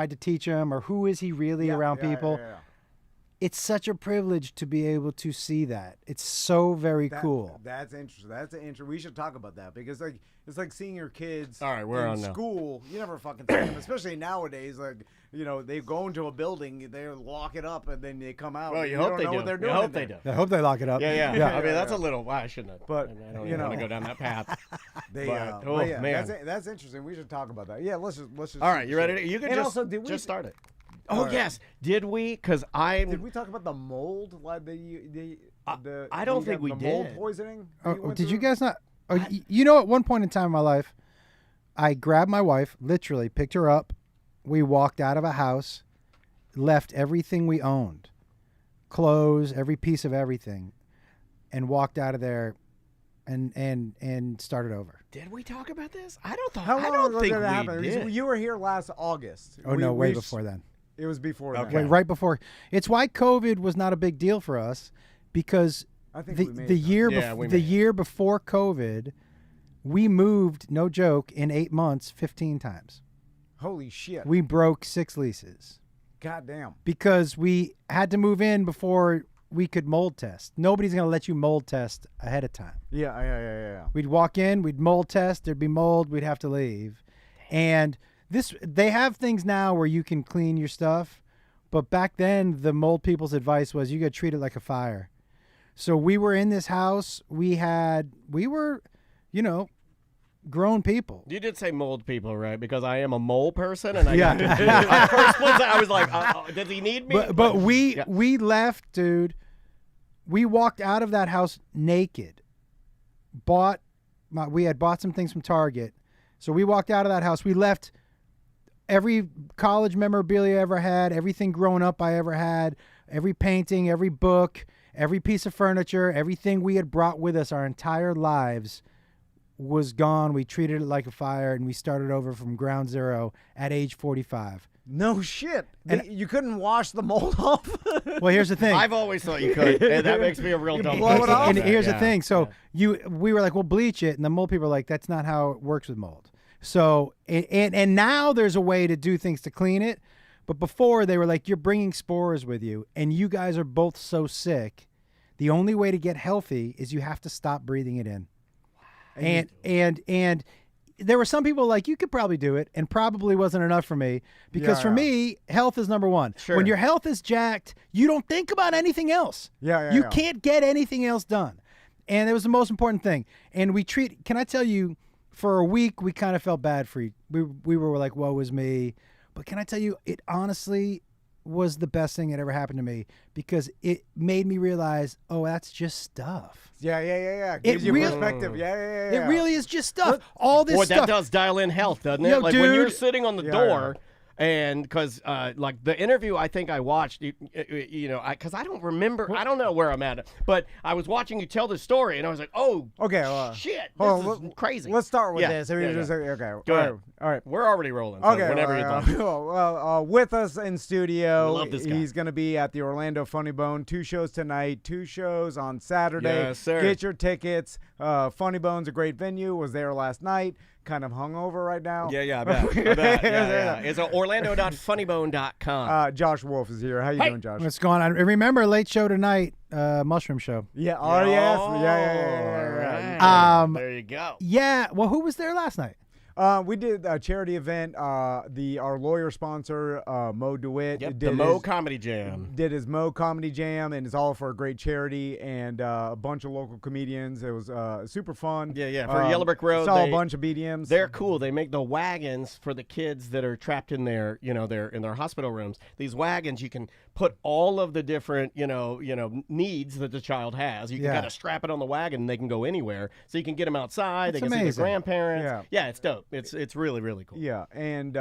to teach him, or who is he really around people. It's such a privilege to be able to see that. It's so very cool. That's interesting. That's an interesting. We should talk about that because like it's like seeing your kids All right, we're in on now. school. You never fucking see them, especially nowadays. Like they go into a building, they lock it up, and then they come out. Well, you don't hope they know do. what they're You doing. hope they do. I hope they lock it up. Yeah. Yeah. I mean, that's a little. Well, I shouldn't have. But, I don't you even want know. to go down that path. But yeah, man. that's interesting. We should talk about that. Yeah, let's just. All right, you ready? You can And just also, did we- just start it. Oh right. yes, did we? Because Did we talk about the mold? Like I don't think we the mold did. poisoning. Did you guys not? Oh, you know, at one point in time in my life, I grabbed my wife, literally picked her up. We walked out of a house, left everything we owned, clothes, every piece of everything, and walked out of there, and started over. Did we talk about this? I don't How long I don't ago think did that we happen? did. You were here last August. Oh no, way before then. It was before Okay. that. Right before. It's why COVID was not a big deal for us, because I think the we made the it. year Yeah, we the made it. year before COVID, we moved, no joke, in 8 months 15 times. Holy shit. We broke 6 leases Goddamn. because we had to move in before we could mold test. Nobody's going to let you mold test ahead of time. Yeah. We'd walk in, we'd mold test, there'd be mold, we'd have to leave. And they have things now where you can clean your stuff, but back then the mold people's advice was you got to treat it like a fire. So we were in this house, we were, grown people. You did say mold people, right? Because I am a mole person, and I Yeah. At first split, I was like, does he need me? But we yeah. we left, dude. We walked out of that house naked. We had bought some things from Target. So we walked out of that house. We left every college memorabilia I ever had, everything growing up I ever had, every painting, every book, every piece of furniture, everything we had brought with us our entire lives was gone. We treated it like a fire, and we started over from ground zero at age 45. No shit. You couldn't wash the mold off? Well, here's the thing. I've always thought you could, and that makes me a real dumb blow it person. off? And here's the Yeah. thing. So we were like, well, bleach it. And the mold people were like, that's not how it works with mold. So, and now there's a way to do things to clean it. But before they were like, you're bringing spores with you, and you guys are both so sick. The only way to get healthy is you have to stop breathing it in. And there were some people like, you could probably do it, and probably wasn't enough for me, because for me, health is number one. Sure. When your health is jacked, you don't think about anything else. You can't get anything else done. And it was the most important thing. And can I tell you, for a week, we kind of felt bad for you. We were like, woe is me. But can I tell you, it honestly was the best thing that ever happened to me, because it made me realize, oh, that's just stuff. Yeah. Gives you perspective. Yeah. It really is just stuff. All this Boy, stuff. that does dial in health, doesn't it? Yo, Like when you're dude. sitting on the door, and because like the interview I think I watched, because I don't remember, I don't know where I'm at, but I was watching you tell the story, and I was like, oh, Okay. shit, hold this on, is crazy. Let's start with Yeah, this. yeah. Okay. Go ahead. All right. We're already rolling. So Okay, whenever you'd like. well, with us in studio, Love this guy. he's going to be at the Orlando Funny Bone. 2 shows tonight, 2 shows on Saturday. Yes, sir. Get your tickets. Funny Bone's a great venue. Was there last night. Kind of hungover right now. Yeah, I bet. Yeah. It's orlando.funnybone.com. Josh Wolf is here. How you doing, Josh? What's going on? Remember, late show tonight, Mushroom Show. Yeah. Oh, yes. Yeah. Right. There you go. Yeah. Well, who was there last night? We did a charity event. Our lawyer sponsor, Mo DeWitt, Yep, did the Mo his, Comedy Jam. did his Mo Comedy Jam, and it's all for a great charity and a bunch of local comedians. It was super fun. Yeah. For Yellow Brick Road, saw a bunch of BDMs. They're cool. They make the wagons for the kids that are trapped in their, they're in their hospital rooms. These wagons, you can put all of the different, needs that the child has. You can kind of strap it on the wagon, and they can go anywhere. So you can get them outside. That's they can see amazing. their grandparents. Yeah. Yeah, it's dope. It's really, really cool. Yeah, and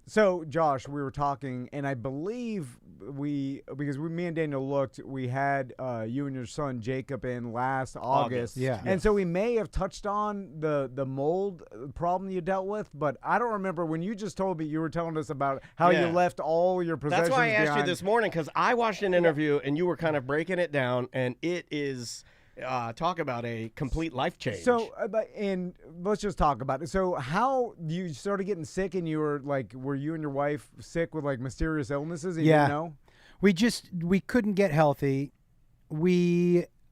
so Josh, we were talking, and I believe me and Daniel looked, we had you and your son Jacob in last August. Yeah. And so we may have touched on the mold problem you dealt with, but I don't remember when you just told me you were telling us about how you left all your possessions That's why I asked you behind. this morning, because I watched an interview and you were kind of breaking it down, and it is talk about a complete life change. So, and let's just talk about it. So, how you started getting sick, and you were like, were you and your wife sick with like mysterious illnesses? And you didn't know? We couldn't get healthy.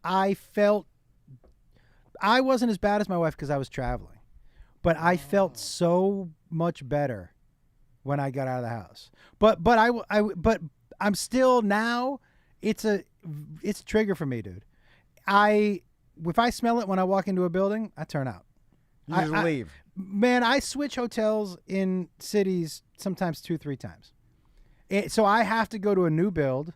I felt I wasn't as bad as my wife because I was traveling, but I felt so much better when I got out of the house. But I'm still now. It's a trigger for me, dude. If I smell it when I walk into a building, I turn out. You just leave. Man, I switch hotels in cities sometimes 2-3 times. So I have to go to a new build.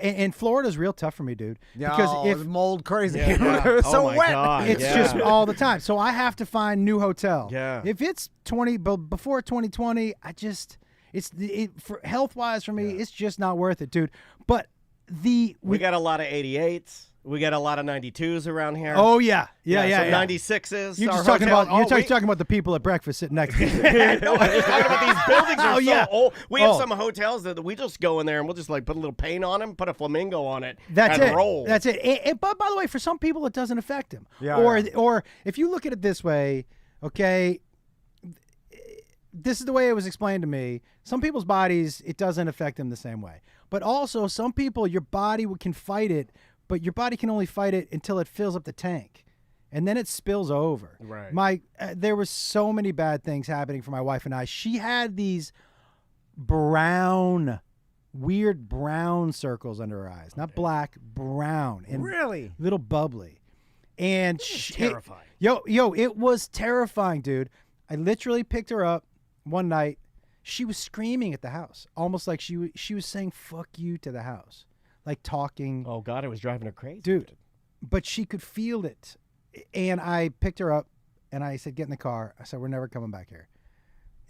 And Florida's real tough for me, dude. Yeah, because if mold crazy, it's so wet. God, it's just all the time. So I have to find new hotel. Yeah. If it's before 2020, for health wise for me, it's just not worth it, dude. But we got a lot of 88s. We got a lot of 92s around here. Oh yeah. Some 96s. You're just talking about talking about the people at breakfast sitting next to you. No, I'm just talking about these buildings are so old. We have some hotels that we just go in there and we'll just like put a little paint on them, put a flamingo on it, and roll. That's it. But by the way, for some people it doesn't affect them. Yeah, or if you look at it this way, okay, this is the way it was explained to me. Some people's bodies, it doesn't affect them the same way. But also some people, your body can fight it, but your body can only fight it until it fills up the tank, and then it spills over. Right. There was so many bad things happening for my wife and I. She had these weird brown circles under her eyes, not black, brown, and really little bubbly, and terrifying. It was terrifying, dude. I literally picked her up one night. She was screaming at the house, almost like she was saying "fuck you" to the house. Like talking. Oh, God, it was driving her crazy. Dude, but she could feel it. And I picked her up, and I said, get in the car. I said, we're never coming back here.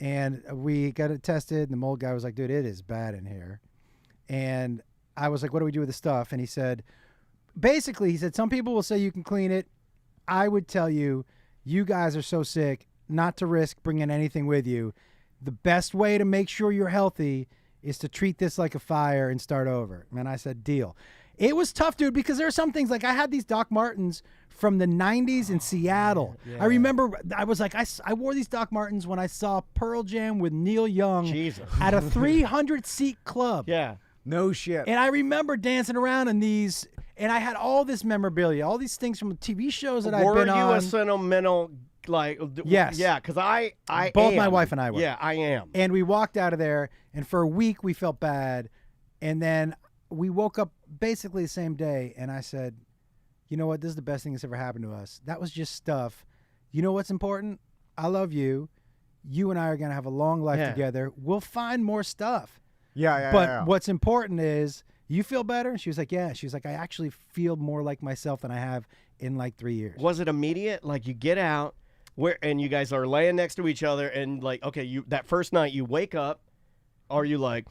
And we got it tested, and the mold guy was like, dude, it is bad in here. And I was like, what do we do with the stuff? And he said, some people will say you can clean it. I would tell you, you guys are so sick, not to risk bringing anything with you. The best way to make sure you're healthy is to treat this like a fire and start over. And I said, deal. It was tough, dude, because there are some things, like I had these Doc Martens from the 90s in Seattle. Yeah. I remember I was like, I wore these Doc Martens when I saw Pearl Jam with Neil Young at a 300-seat club. Yeah. No shit. And I remember dancing around in these, and I had all this memorabilia, all these things from TV shows that I've been on. Were you a sentimental... Yes. Yeah, because I both am. My wife and I were. Yeah, I am. And we walked out of there, and for a week we felt bad, and then we woke up basically the same day, and I said, you know what, this is the best thing that's ever happened to us. That was just stuff. You know what's important? I love you. You and I are going to have a long life together. We'll find more stuff. But what's important is, you feel better? And she was like, yeah. She was like, I actually feel more like myself than I have in like 3 years. Was it immediate? Like you get out, and you guys are laying next to each other, and like, okay, that first night you wake up, are you like,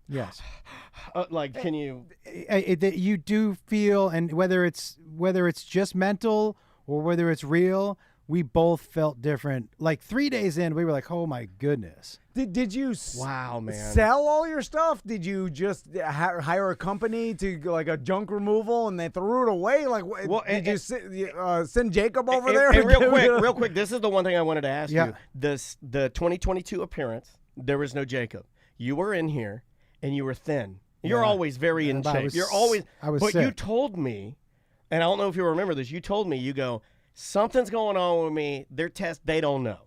yes, like, can you? You do feel, and whether it's just mental or whether it's real, we both felt different. Like 3 days in, we were like, oh my goodness. Did you wow, man. sell all your stuff? Did you just hire a company to like a junk removal and they threw it away? Like, did you send Jacob over there? And real quick, this is the one thing I wanted to ask you. The 2022 appearance, there was no Jacob. You were in here, and you were thin. You're always very in shape. I was but sick. You told me, and I don't know if you remember this, you told me, you go, something's going on with me. Their test, they don't know.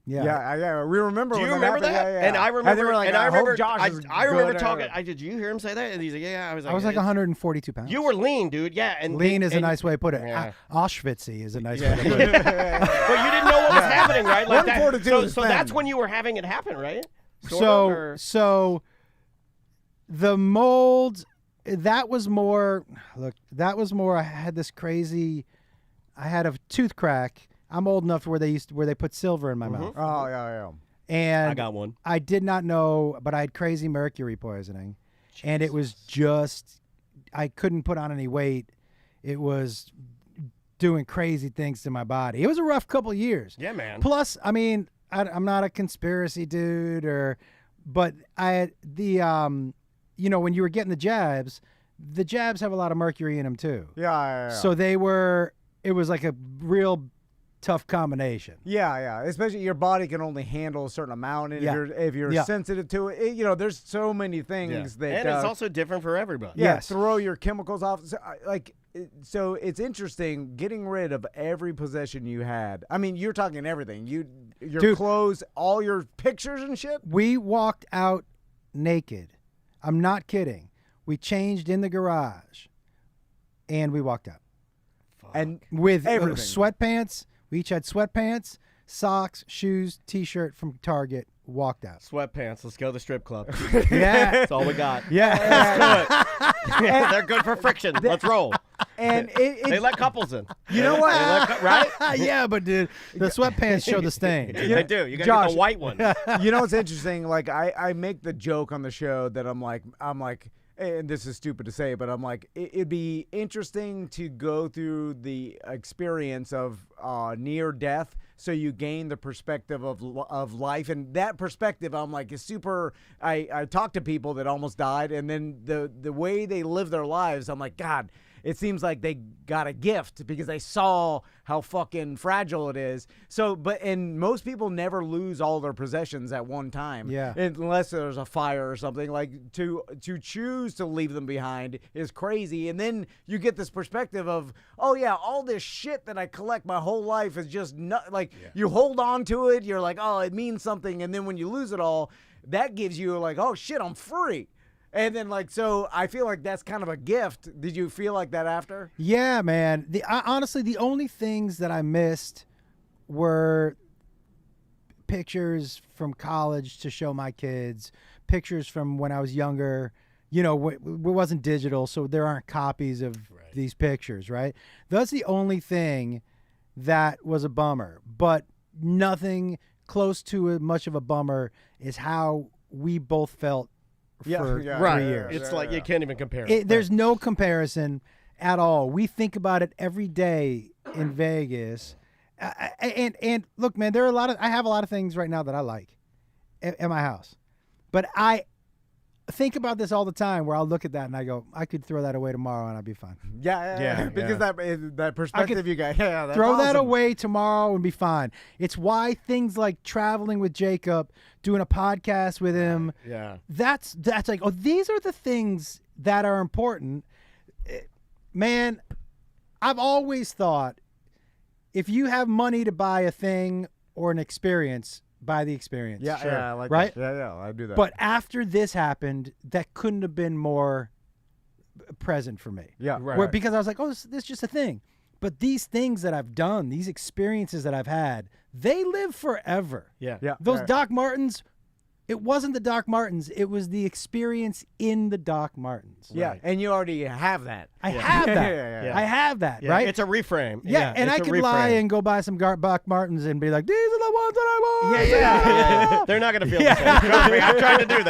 Yeah. We remember. Do you remember that? Yeah. And I remember. I remember talking. Did you hear him say that? And he's like, yeah. I was like 142 pounds. You were lean, dude. Yeah. And lean is a nice way to put it. Yeah. Auschwitzy is a nice way to put it. But you didn't know what was happening, right? Like 142. So that's when you were having it happen, right? So the mold, that was more. I had this crazy. I had a tooth crack. I'm old enough where they put silver in my mouth. Oh yeah. And I got one. I did not know, but I had crazy mercury poisoning, and it was just I couldn't put on any weight. It was doing crazy things to my body. It was a rough couple of years. Yeah, man. Plus, I mean, I'm not a conspiracy dude, but I had when you were getting the jabs, the jabs have a lot of mercury in them too. Yeah. So it was like a real tough combination. Yeah. Especially your body can only handle a certain amount, and if you're sensitive to it, there's so many things that. And it's also different for everybody. Yeah, throw your chemicals off. So it's interesting getting rid of every possession you had. I mean, you're talking everything. Your clothes, all your pictures and shit. We walked out naked. I'm not kidding. We changed in the garage, and we walked out. Fuck. And with everything. Sweatpants. We each had sweatpants, socks, shoes, T-shirt from Target. Walked out. Sweatpants. Let's go to the strip club. Yeah. That's all we got. Yeah. Let's do it. They're good for friction. Let's roll. And they let couples in. You know what? Right? Yeah, but dude, the sweatpants show the stain. They do. You got to Josh, get the white ones. You know what's interesting? Like I make the joke on the show that I'm like, and this is stupid to say, but I'm like, it'd be interesting to go through the experience of near death, so you gain the perspective of life, and that perspective, I'm like, is super. I talk to people that almost died, and then the way they live their lives, I'm like, God. It seems like they got a gift because they saw how fucking fragile it is. And most people never lose all their possessions at one time. Yeah. Unless there's a fire or something. Like to choose to leave them behind is crazy. And then you get this perspective of, oh yeah, all this shit that I collect my whole life is just not like you hold on to it. You're like, oh, it means something. And then when you lose it all, that gives you like, oh shit, I'm free. And then, so I feel like that's kind of a gift. Did you feel like that after? Yeah, man. Honestly, the only things that I missed were pictures from college to show my kids, pictures from when I was younger. It wasn't digital, so there aren't copies of these pictures, right? That's the only thing that was a bummer. But nothing close to much of a bummer is how we both felt for 3 years. It's like you can't even compare it. There's no comparison at all. We think about it every day in Vegas. And look, man, I have a lot of things right now that I like at my house. But I think about this all the time where I'll look at that and I go, I could throw that away tomorrow and I'd be fine. Yeah. Because that perspective you got. Yeah, that's throw awesome. that away tomorrow and be fine. It's why things like traveling with Jacob, doing a podcast with him. Yeah. That's like, oh, these are the things that are important. Man, I've always thought if you have money to buy a thing or an experience, buy the experience. Yeah, sure. I like right? that. Yeah, I do that. But after this happened, that couldn't have been more present for me. Yeah, right. Because I was like, oh, this is just a thing. But these things that I've done, these experiences that I've had, they live forever. Yeah. Those Doc Martens, it wasn't the Doc Martens. It was the experience in the Doc Martens. Yeah, Right. and you already have that. I have that. Yeah. I have that, right? It's a reframe. Yeah, and I could lie and go buy some Doc Martens and be like, these are the ones that I want. Yeah. They're not going to feel the same. Trust me, I've tried to do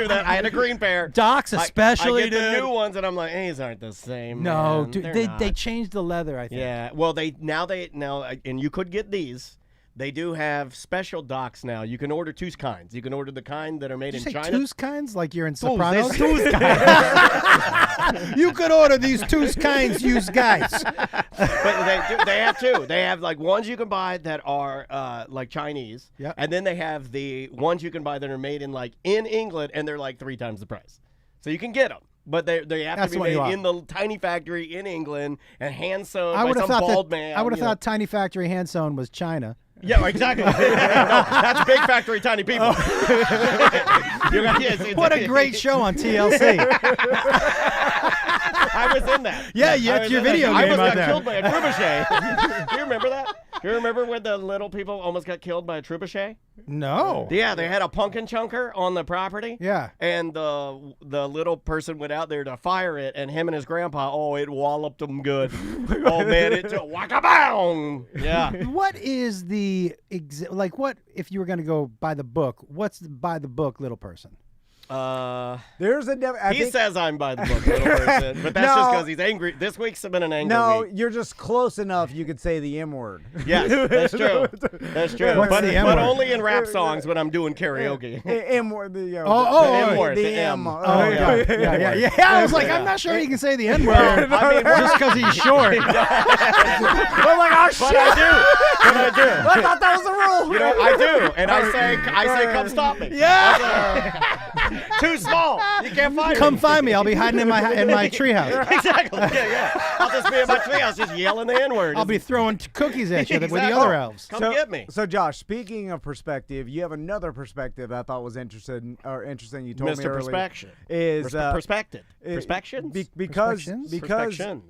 that. I had a green pair. Docs especially, I get dude. the new ones, and I'm like, these aren't the same. No, man. dude, they changed the leather, I think. Yeah, well, now, and you could get these. They do have special Docs now. You can order two kinds. You can order the kind that are made Did in you say China. two kinds, like you're in Sopranos? There's two kinds. You could order these two kinds, you guys. But they have two. They have like ones you can buy that are like Chinese. Yep. And then they have the ones you can buy that are made in England, and they're like 3 times the price. So you can get them. But they have That's to be what you made want. in the tiny factory in England and hand sewn I by would have some thought bald man. I would have thought Tiny Factory hand sewn was China. Yeah, exactly. No, that's big factory, tiny people. What a great show on TLC. I was in that. Yeah, it's your video game I almost out got there. killed by a trebuchet. Do you remember that? Do you remember when the little people almost got killed by a trebuchet? No. Yeah, they had a pumpkin chunker on the property. Yeah. And the little person went out there to fire it, and him and his grandpa, it walloped them good. Oh, man, it just whack-a-boom. Yeah. What is what if you were going to go by the book, what's the by the book little person? There's a. He says I'm by the book little person, but that's just because he's angry. This week's been an angry week. You're just close enough. You could say the M word. Yes, that's true. That's true. But only in rap songs when I'm doing karaoke. M word. The M word. The M. Oh yeah. I was like, I'm not sure he can say the N word. I mean, just because he's short. I'm like, oh shit. But I do. I thought that was the rule. You know, I do, and I say, come stop me. Yeah. Too small. You can't find me. Come find me. I'll be hiding in my treehouse. Exactly. Yeah. I'll just be in my treehouse, just yelling the N-word. I'll be throwing cookies at you with the other elves. Come get me. So, Josh, speaking of perspective, you have another perspective I thought was interesting. You told me earlier. Perspective. Perspections? Because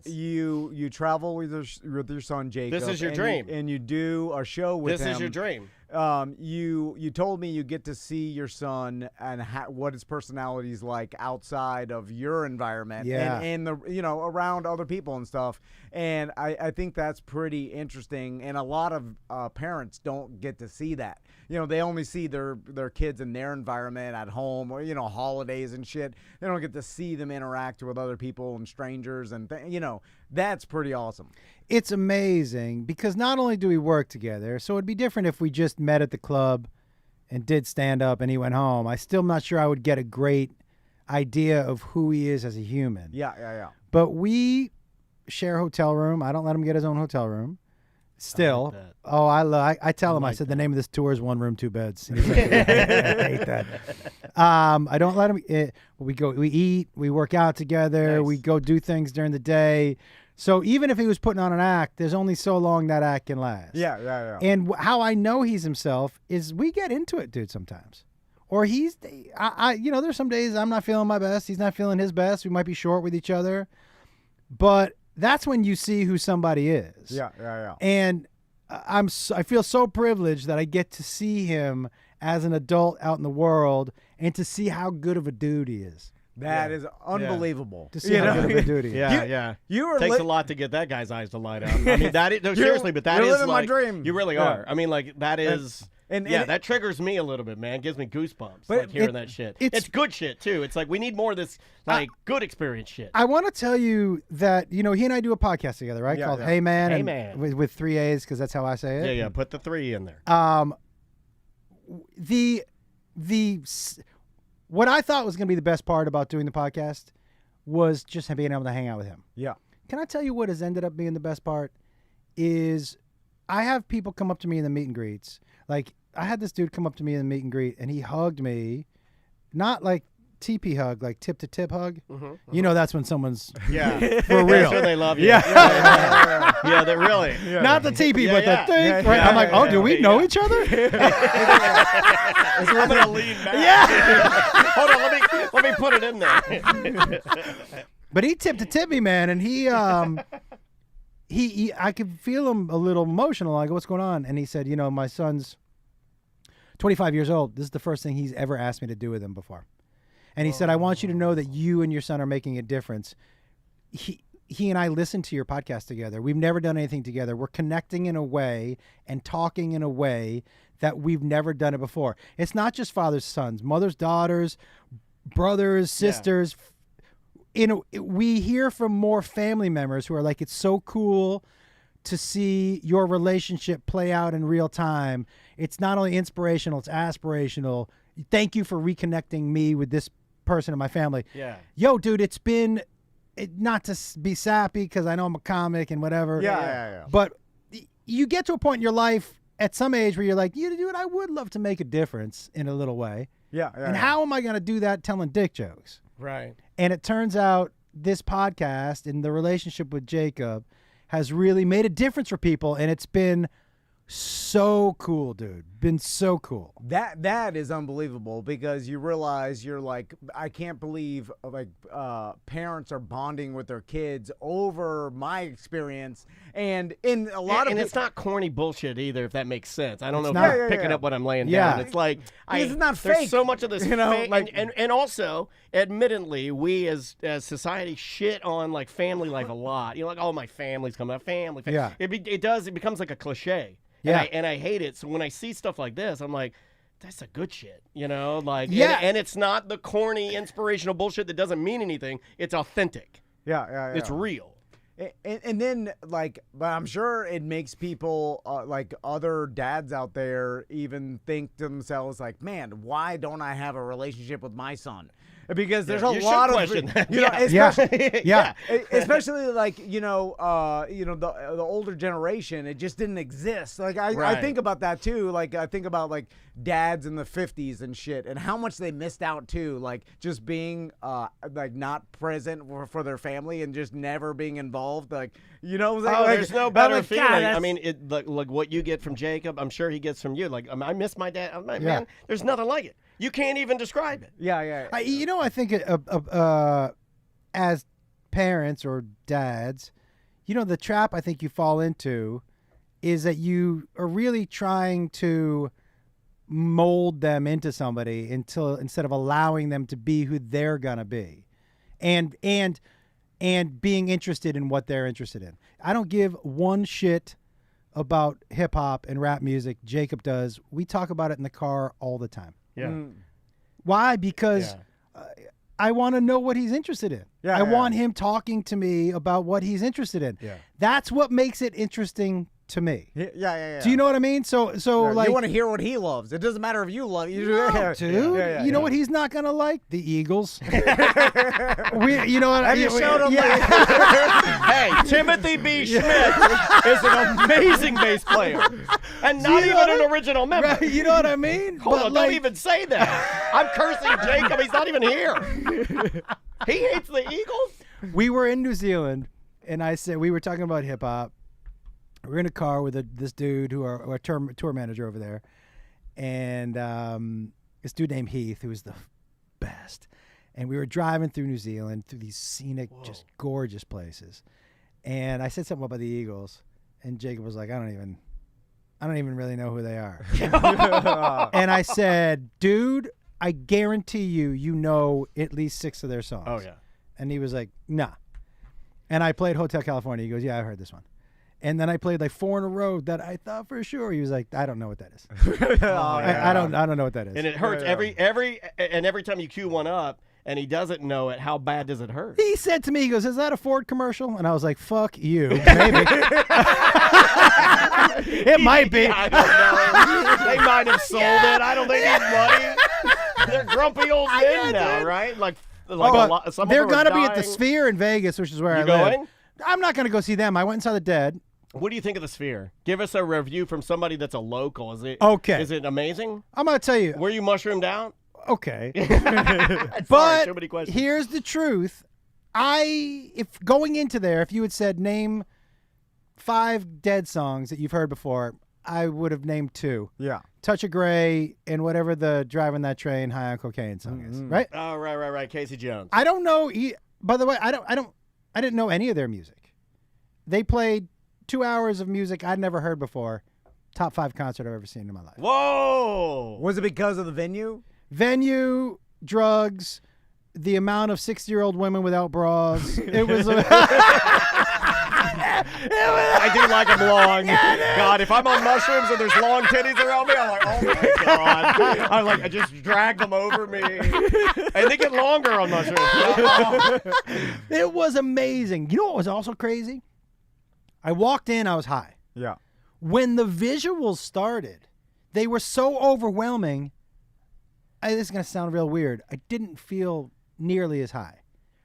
you travel with your son Jacob. This is your dream. And you do a show with him. This is your dream. You told me you get to see your son and what his personality is like outside of your environment and around other people and stuff. And I think that's pretty interesting. And a lot of parents don't get to see that. They only see their kids in their environment at home or holidays and shit. They don't get to see them interact with other people and strangers and that's pretty awesome. It's amazing because not only do we work together, so it'd be different if we just met at the club and did stand up and he went home. I still not sure I would get a great idea of who he is as a human. Yeah. But we share a hotel room. I don't let him get his own hotel room. Still, I tell him. I said the name of this tour is 1 room 2 beds. And he's like, I hate that. I don't let him. We eat, we work out together, we go do things during the day. So even if he was putting on an act, there's only so long that act can last. Yeah. And how I know he's himself is we get into it, dude. Sometimes, or there's some days I'm not feeling my best. He's not feeling his best. We might be short with each other, but that's when you see who somebody is. Yeah. And I feel so privileged that I get to see him as an adult out in the world and to see how good of a dude he is. That is unbelievable. To see how good of a dude he is. Yeah. Takes a lot to get that guy's eyes to light up. I mean, seriously, but that is living like my dream. You really are. I mean, like that is. And that triggers me a little bit, man. It gives me goosebumps, hearing that shit. It's good shit, too. It's like we need more of this, good experience shit. I want to tell you that, he and I do a podcast together, right? Called Hey Man. Hey Man. With 3 A's, because that's how I say it. Yeah. Put the 3 in there. What I thought was going to be the best part about doing the podcast was just being able to hang out with him. Yeah. Can I tell you what has ended up being the best part? Is I have people come up to me in the meet and greets. Like, I had this dude come up to me in the meet and greet, and he hugged me, not like TP hug, like tip-to-tip hug. That's when someoe's for real. That's when they love you. Yeah, they're really. Not the TP, but the thing. Right? I'm like, do we know each other? I'm going to lean back. Hold on, let me put it in there. But he tip-to-tip me, man, and he I could feel him a little emotional. I go, what's going on? And he said, my son's 25 years old. This is the first thing he's ever asked me to do with him before. And he said, I want you to know that you and your son are making a difference. He and I listen to your podcast together. We've never done anything together. We're connecting in a way and talking in a way that we've never done it before. It's not just fathers, sons, mothers, daughters, brothers, sisters. We hear from more family members who are like, it's so cool to see your relationship play out in real time. It's not only inspirational, it's aspirational. Thank you for reconnecting me with this person in my family. Yeah. Yo, dude, it's been, not to be sappy because I know I'm a comic and whatever. Yeah. But you get to a point in your life at some age where you're like, dude, I would love to make a difference in a little way. Yeah. And how am I going to do that telling dick jokes? Right. And it turns out this podcast and the relationship with Jacob has really made a difference for people, and it's been so cool, dude. Been so cool. That is unbelievable because you realize you're like, I can't believe parents are bonding with their kids over my experience, and in a lot of it's not corny bullshit either, if that makes sense. I don't know if you're picking up what I'm laying down. It's like it's not fake. There's so much of this, fake, and also, admittedly, we as society shit on like family life a lot. Like, oh, my family's coming up, family. Yeah. It becomes like a cliche. And I hate it. So when I see stuff like this, I'm like, that's a good shit, you know? Like, Yeah. and it's not the corny, inspirational bullshit that doesn't mean anything. It's authentic. Yeah. It's real. And then, like, but I'm sure it makes people, like, other dads out there even think to themselves, like, man, why don't I have a relationship with my son? Because there's a lot of, you know, especially like, the older generation, it just didn't exist. Like, I think about that too. Like, I think about like dads in the 50s and shit, and how much they missed out too. Like, just being like not present for their family and just never being involved. Like, you know, like, there's no better like, feeling. God, I mean, like what you get from Jacob, I'm sure he gets from you. Like, I miss my dad. I'm like, man, there's nothing like it. You can't even describe it. Yeah. I think as parents or dads, the trap I think you fall into is that you are really trying to mold them into somebody instead of allowing them to be who they're gonna be, and being interested in what they're interested in. I don't give one shit about hip hop and rap music. Jacob does. We talk about it in the car all the time. Yeah. Why? Because I want to know what he's interested in. I want him talking to me about what he's interested in. Yeah. That's what makes it interesting to me. Yeah. Do you know what I mean? So like, you want to hear what he loves. It doesn't matter if you love it. Dude. You know what he's not gonna like? The Eagles. You know what? Have you showed him? Hey, Timothy B. Schmidt is an amazing bass player, and not even an original member. Right, you know what I mean? Hold on, don't even say that. I'm cursing Jacob. He's not even here. He hates the Eagles. We were in New Zealand, and I said we were talking about hip hop. We're in a car with this dude who our tour manager over there, and this dude named Heath, who was the best. And we were driving through New Zealand, through these scenic, just gorgeous places. And I said something about the Eagles, and Jacob was like, I don't even really know who they are. And I said, dude, I guarantee you know at least 6 of their songs. Oh, yeah. And he was like, nah. And I played Hotel California. He goes, yeah, I heard this one. And then I played like 4 in a row that I thought for sure. He was like, I don't know what that is. I don't know what that is. And it hurts every time you cue one up and he doesn't know it, how bad does it hurt? He said to me, he goes, is that a Ford commercial? And I was like, fuck you. Maybe. It might be. I don't know. They might have sold it. I don't think they need money. They're grumpy old men now, right? Like some they're of them going to be dying. at the Sphere in Vegas, which is where I live. Going? I'm not going to go see them. I went and saw the Dead. What do you think of the Sphere? Give us a review from somebody that's a local. Is it okay? Is it amazing? I'm going to tell you. Were you mushroomed out? Okay. Sorry, too many questions. Here's the truth. If going into there, if you had said name 5 Dead songs that you've heard before, I would have named 2. Yeah. Touch of Grey and whatever the Driving That Train High on Cocaine song is, right? Oh, right. Casey Jones. I don't know. By the way, I didn't know any of their music. They played 2 hours of music I'd never heard before. Top 5 concert I've ever seen in my life. Whoa! Was it because of the venue? Venue, drugs, the amount of 60-year-old women without bras. It was. I do like them long. God, if I'm on mushrooms and there's long titties around me, I'm like, oh my God. I just drag them over me. And they get longer on mushrooms. It was amazing. You know what was also crazy? I walked in, I was high. Yeah. When the visuals started, they were so overwhelming. This is going to sound real weird. I didn't feel nearly as high.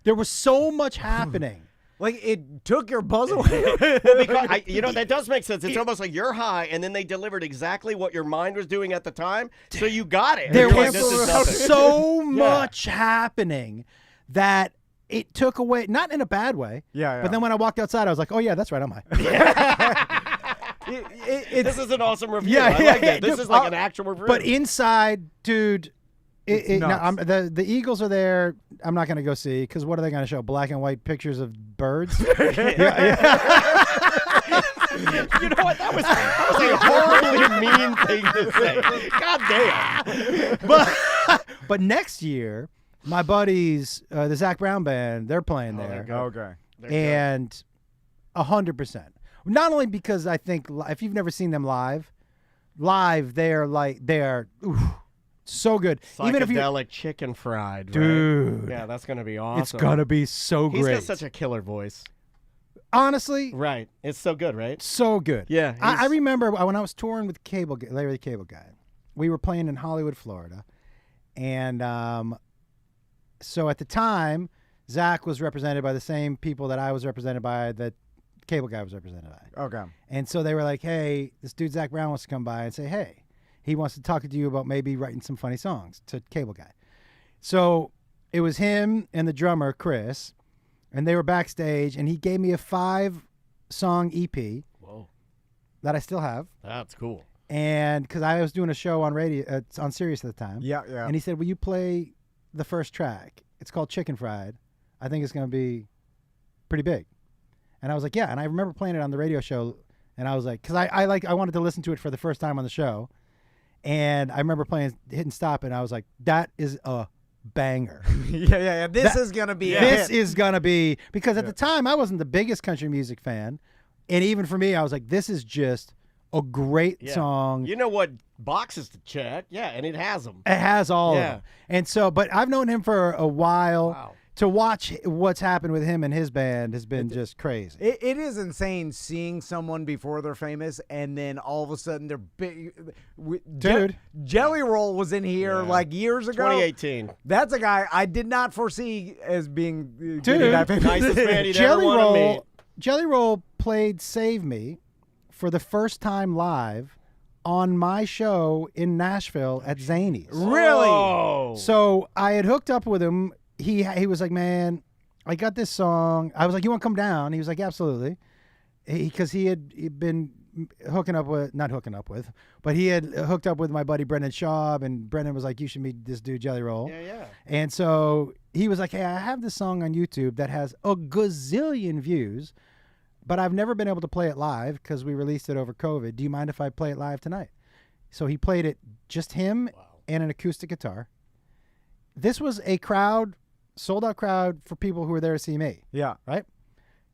There was so much happening. Like, it took your buzz away. Well, because that does make sense. It's almost like you're high, and then they delivered exactly what your mind was doing at the time, so you got it. There was so much happening that it took away, not in a bad way. Yeah. But then when I walked outside, I was like, oh, yeah, that's right, I'm high. This is an awesome review. I like it. This is like an actual review. But inside, dude, the Eagles are there. I'm not going to go see because what are they going to show? Black and white pictures of birds? You know what? That was a horribly mean thing to say. God damn. But next year, my buddies, the Zach Brown Band, they're playing there. Okay. And 100%. Not only because I think if you've never seen them live, live, they're so good. Even if psychedelic chicken fried, right? Dude. Yeah, that's gonna be awesome. It's gonna be so great. He's got such a killer voice. Honestly, Right. It's so good, right? so good. Yeah. I remember when I was touring with Larry the Cable Guy. We were playing in Hollywood, Florida, and so at the time, Zach was represented by the same people that I was represented by, that Cable Guy was represented by. Okay. And so they were like, "Hey, this dude Zach Brown wants to come by and say, hey, he wants to talk to you about maybe writing some funny songs," to Cable Guy. So it was him and the drummer Chris, and they were backstage, and he gave me a 5-song EP. Whoa. That I still have. That's cool. And because I was doing a show on radio, on Sirius at the time. Yeah. And he said, "Will you play the first track? It's called Chicken Fried. I think it's going to be pretty big." And I was like, "Yeah." And I remember playing it on the radio show, and I was like, because I wanted to listen to it for the first time on the show, and I remember hitting stop, and I was like, "That is a banger." Yeah. This is gonna be. This is gonna be, because at the time I wasn't the biggest country music fan, and even for me, I was like, "This is just a great song." You know what boxes to check? Yeah, and it has them. It has all of them. And so, but I've known him for a while. Wow. To watch what's happened with him and his band has been just crazy. It is insane seeing someone before they're famous, and then all of a sudden they're big. Dude. Jelly Roll was in here like years ago. 2018. That's a guy I did not foresee as being Dude, that famous. Nicest man you'd ever want to meet. Jelly Roll played Save Me for the first time live on my show in Nashville at Zany's. Really? Oh. So I had hooked up with him. He was like, "Man, I got this song." I was like, "You want to come down?" He was like, "Absolutely," because he had been not hooking up with, but he had hooked up with my buddy Brendan Schaub, and Brendan was like, "You should meet this dude Jelly Roll." Yeah. And so he was like, "Hey, I have this song on YouTube that has a gazillion views, but I've never been able to play it live because we released it over COVID. Do you mind if I play it live tonight?" So he played it, just him and an acoustic guitar. This was a sold out crowd for people who were there to see me. Yeah. Right?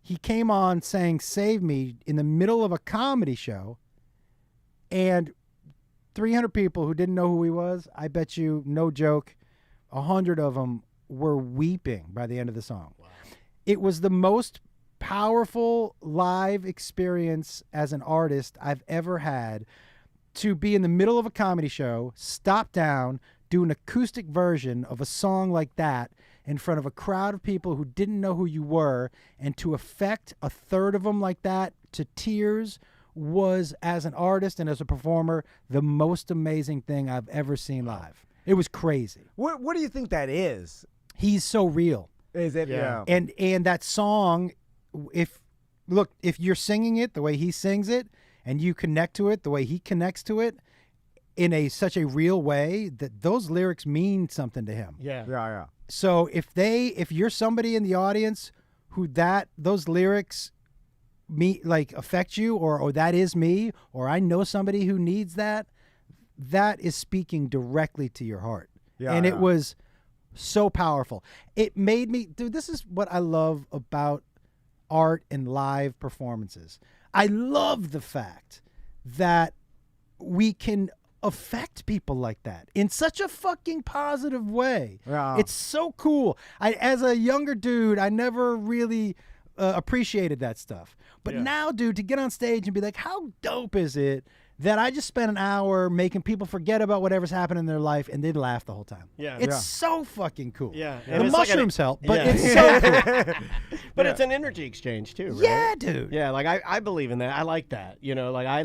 He came on saying "Save Me" in the middle of a comedy show, and 300 people who didn't know who he was, I bet you, no joke, 100 of them were weeping by the end of the song. Wow. It was the most powerful live experience as an artist I've ever had, to be in the middle of a comedy show, stop down, do an acoustic version of a song like that in front of a crowd of people who didn't know who you were, and to affect a third of them like that to tears was, as an artist and as a performer, the most amazing thing I've ever seen live. It was crazy. What do you think that is? He's so real. Is it? Yeah. And that song, if you're singing it the way he sings it, and you connect to it the way he connects to it, in such a real way, that those lyrics mean something to him. Yeah. So if you're somebody in the audience who those lyrics affect you, or that is me, or I know somebody who needs that is speaking directly to your heart. Yeah. And it was so powerful. It made me, dude, this is what I love about art and live performances. I love the fact that we can affect people like that in such a fucking positive way. Yeah. It's so cool. As a younger dude, I never really appreciated that stuff. But now, dude, to get on stage and be like, how dope is it that I just spent an hour making people forget about whatever's happened in their life, and they'd laugh the whole time. Yeah. It's so fucking cool. Yeah. The mushrooms help, but it's so cool. But it's an energy exchange too, right? Yeah, dude. Yeah, like I believe in that. I like that. I like I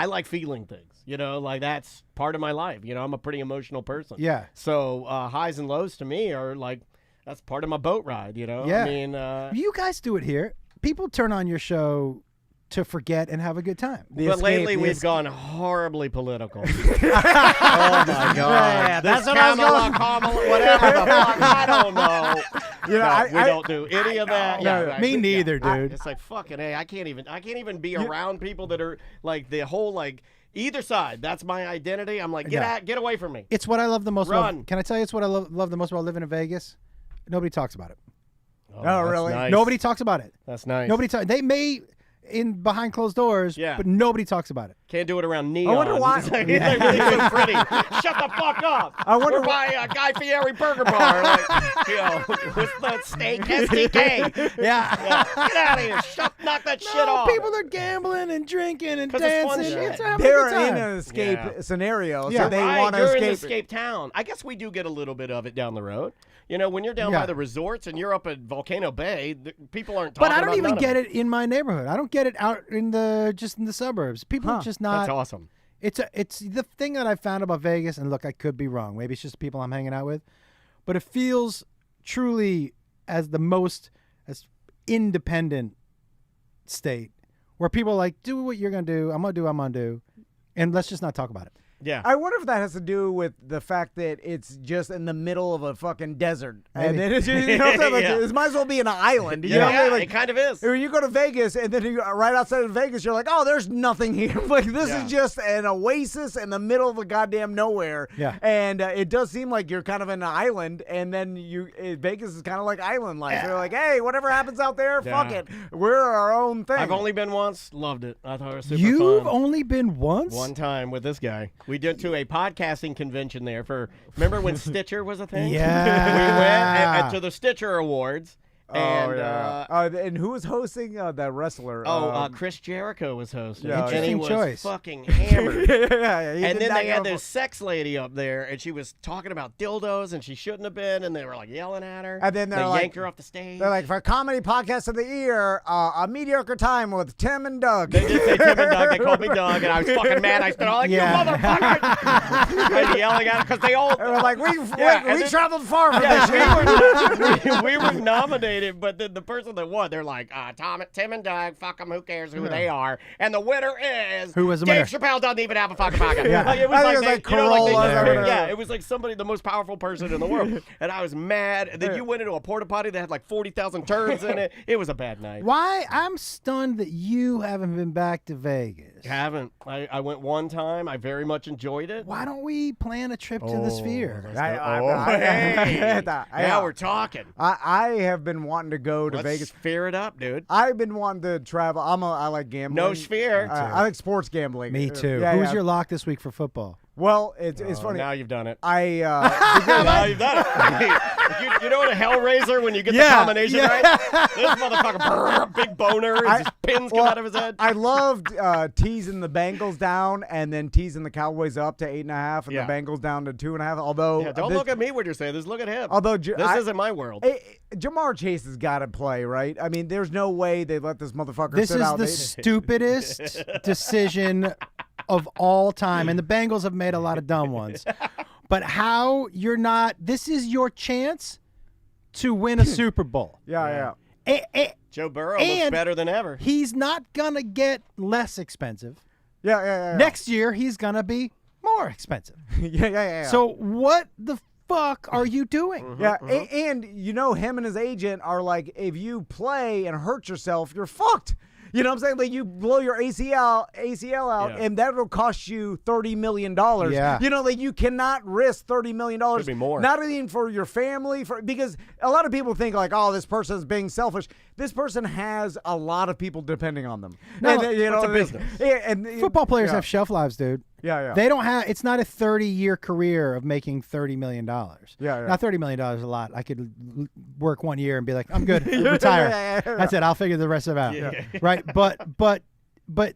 like feeling things, like that's part of my life. I'm a pretty emotional person. Yeah. So highs and lows to me are like, that's part of my boat ride, Yeah. I mean, you guys do it here. People turn on your show to forget and have a good time. But lately we've gone horribly political. Oh my God. Yeah, that's what I was Kamala, whatever the fuck, I don't know. We don't do any of that. No, me neither, dude. It's like fucking A. I can't even be around people that are like the whole like either side. That's my identity. I'm like, get away from me. It's what I love the most. Run. Can I tell you it's what I love the most about living in Vegas? Nobody talks about it. Oh, really? Nice. Nobody talks about it. That's nice. Nobody talks. in behind closed doors, but nobody talks about it. Can't do it around neon. I wonder why. It's like, they're so pretty. Shut the fuck up. I wonder We're by Guy Fieri Burger Bar. Like, with the steak SDK. Yeah. Get out of here. Knock that shit off. People are gambling and drinking and dancing. It's fun shit. They're in an escape scenario, so they want to you're escape. in escape town. I guess we do get a little bit of it down the road. When you're down by the resorts and you're up at Volcano Bay, people aren't talking about But I don't even get it in my neighborhood. I don't get it out in the suburbs. People are just not. That's awesome. It's the thing that I found about Vegas, and look, I could be wrong. Maybe it's just the people I'm hanging out with, but it feels truly as the most independent state where people are like, do what you're gonna do. I'm gonna do what I'm gonna do, and let's just not talk about it. Yeah. I wonder if that has to do with the fact that it's just in the middle of a fucking desert. Maybe. And then it's just, it might as well be an island. You know what I mean? It kind of is. When you go to Vegas and then right outside of Vegas, you're like, oh, there's nothing here. Like, this is just an oasis in the middle of the goddamn nowhere. Yeah. And it does seem like you're kind of in an island, and then Vegas is kind of like island life. Yeah. They're like, hey, whatever happens out there, fuck it. We're our own thing. I've only been once. Loved it. I thought it was super fun. You've only been once? One time with this guy. We went to a podcasting convention there remember when Stitcher was a thing? Yeah. We went to the Stitcher Awards. And who was hosting that wrestler? Chris Jericho was hosting. Yeah, and he interesting was choice. fucking hammered. And then they had this sex lady up there, and she was talking about dildos, and she shouldn't have been, and they were like yelling at her. And then they yanked her off the stage. They're like, for Comedy Podcast of the Year, a mediocre time with Tim and Doug. They did say Tim and Doug. They called me Doug, and I was fucking mad. I said, "Oh, you motherfucker!" And yelling at her because they all. They were like, we traveled far for this. We were nominated. But the person that won, they're like, Tim and Doug, fuck them, who cares who they are? And the winner is who was the Dave winner? Chappelle doesn't even have a fucking podcast. Yeah. Like, it was like Corolla. it was like somebody, the most powerful person in the world. And I was mad. And then you went into a porta potty that had like 40,000 turds in it. It was a bad night. Why? I'm stunned that you haven't been back to Vegas. Haven't. I went one time. I very much enjoyed it. Why don't we plan a trip to the Sphere? Now we're talking. I have been wanting to go to Vegas. Sphere it up, dude. I've been wanting to travel. I like gambling. No Sphere. I like sports gambling. Me too. Who's your lock this week for football? Well, it's funny. Now you've done it. Now you've done it. You know what a Hellraiser when you get the combination right? This motherfucker, big boner, and his pins come out of his head. I loved teasing the Bengals down and then teasing the Cowboys up to 8.5 and the Bengals down to 2.5. Although don't look at me when you're saying this. Look at him. Although this isn't my world. Jamar Chase has got to play, right? I mean, there's no way they let this motherfucker sit out. This is the stupidest decision of all time, and the Bengals have made a lot of dumb ones. But how you're not? This is your chance to win a Super Bowl. Yeah. Joe Burrow looks better than ever. He's not gonna get less expensive. Yeah. Next year he's gonna be more expensive. Yeah. So what the fuck are you doing? And him and his agent are like, if you play and hurt yourself, you're fucked. You know what I'm saying? Like, you blow your ACL out, and that'll cost you $30 million. Yeah. Like, you cannot risk $30 million. Could be more. Not even for your family, because a lot of people think, like, oh, this person's being selfish. This person has a lot of people depending on them. No, it's a business. And football players have shelf lives, dude. Yeah. They don't have. It's not a 30-year career of making $30 million. Yeah. Now $30 million is a lot. I could work 1 year and be like, I'm good, retire. That's it. I'll figure the rest of it out. Yeah. Right. But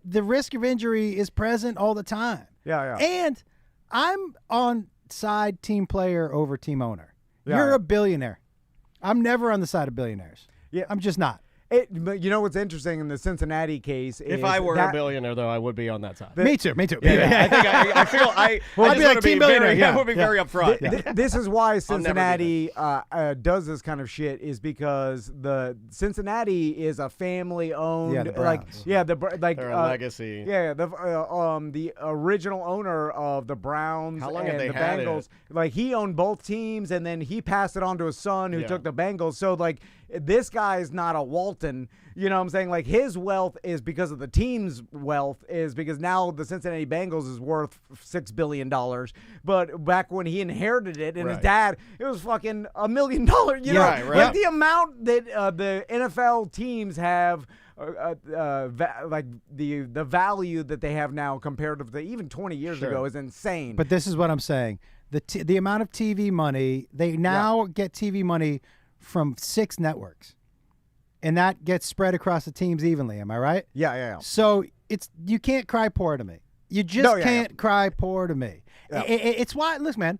the risk of injury is present all the time. Yeah. And I'm on side team player over team owner. You're a billionaire. I'm never on the side of billionaires. Yeah. I'm just not. But you know what's interesting in the Cincinnati case? If I were a billionaire, though, I would be on that side. Me too. Yeah. I feel I I'd be like team billionaire. I would be very upfront. This is why Cincinnati does this kind of shit, is because the Cincinnati is a family-owned, they're a legacy. Yeah, the original owner of the Browns How long and have they the had Bengals, like, he owned both teams, and then he passed it on to his son, who took the Bengals. So, like, this guy is not a Walton. You know what I'm saying? Like, his wealth is because of the team's wealth, is because now the Cincinnati Bengals is worth $6 billion. But back when he inherited it and his dad, it was fucking $1 million. You know, like the amount that the NFL teams have like the value that they have now compared to even 20 years ago is insane. But this is what I'm saying. The amount of TV money, they now get TV money from 6 networks. And that gets spread across the teams evenly. Am I right? Yeah. So you can't cry poor to me. You just can't cry poor to me. Yeah. It's why, listen, man,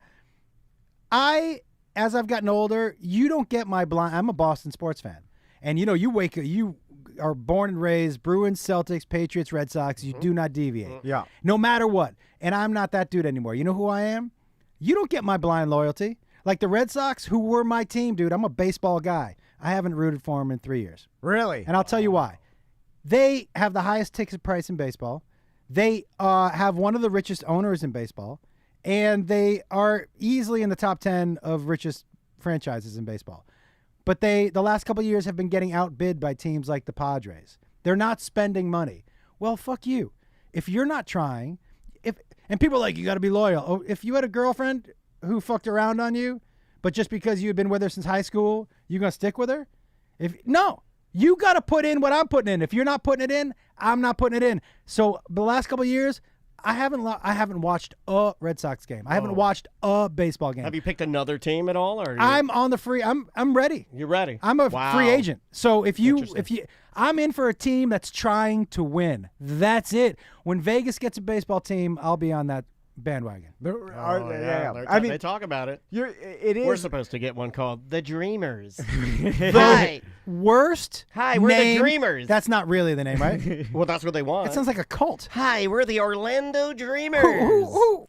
as I've gotten older, you don't get my blind. I'm a Boston sports fan. And, you are born and raised Bruins, Celtics, Patriots, Red Sox. You do not deviate. Yeah. No matter what. And I'm not that dude anymore. You know who I am? You don't get my blind loyalty. Like the Red Sox, who were my team, dude, I'm a baseball guy. I haven't rooted for them in 3 years. Really? And I'll tell you why. They have the highest ticket price in baseball. They have one of the richest owners in baseball. And they are easily in the top 10 of richest franchises in baseball. But the last couple of years have been getting outbid by teams like the Padres. They're not spending money. Well, fuck you. If you're not trying, and people are like, you got to be loyal. Oh, if you had a girlfriend who fucked around on you, but just because you had been with her since high school, you going to stick with her? No. You got to put in what I'm putting in. If you're not putting it in, I'm not putting it in. So the last couple of years, I haven't watched a Red Sox game. I haven't watched a baseball game. Have you picked another team at all? Or I'm on the free. I'm ready. You're ready. I'm a free agent. So if I'm in for a team that's trying to win. That's it. When Vegas gets a baseball team, I'll be on that bandwagon. I mean, they talk about it. It is. We're supposed to get one called the Dreamers. Hi. Worst. Hi, we're name. the Dreamers. That's not really the name, right? Well, that's what they want. It sounds like a cult. Hi, we're the Orlando Dreamers.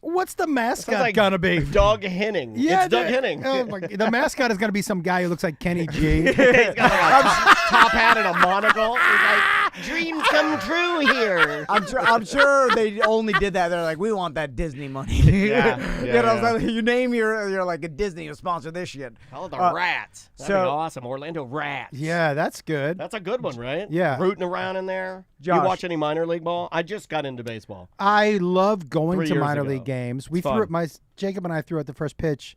What's the mascot gonna be? Doug Henning. Yeah, it's Doug Henning. The mascot is gonna be some guy who looks like Kenny G. He's got like a top hat and a monocle. He's like, dreams come true here. I'm sure they only did that. They're like, we want that Disney money. So you name you're like a Disney to sponsor this shit. Oh, the Rats. That'd be awesome. Orlando Rats. Yeah, that's good. That's a good one, right? Yeah. Rooting around in there. Josh. You watch any minor league ball? I just got into baseball. I love going 3 to years minor ago. league games. Jacob and I threw out the first pitch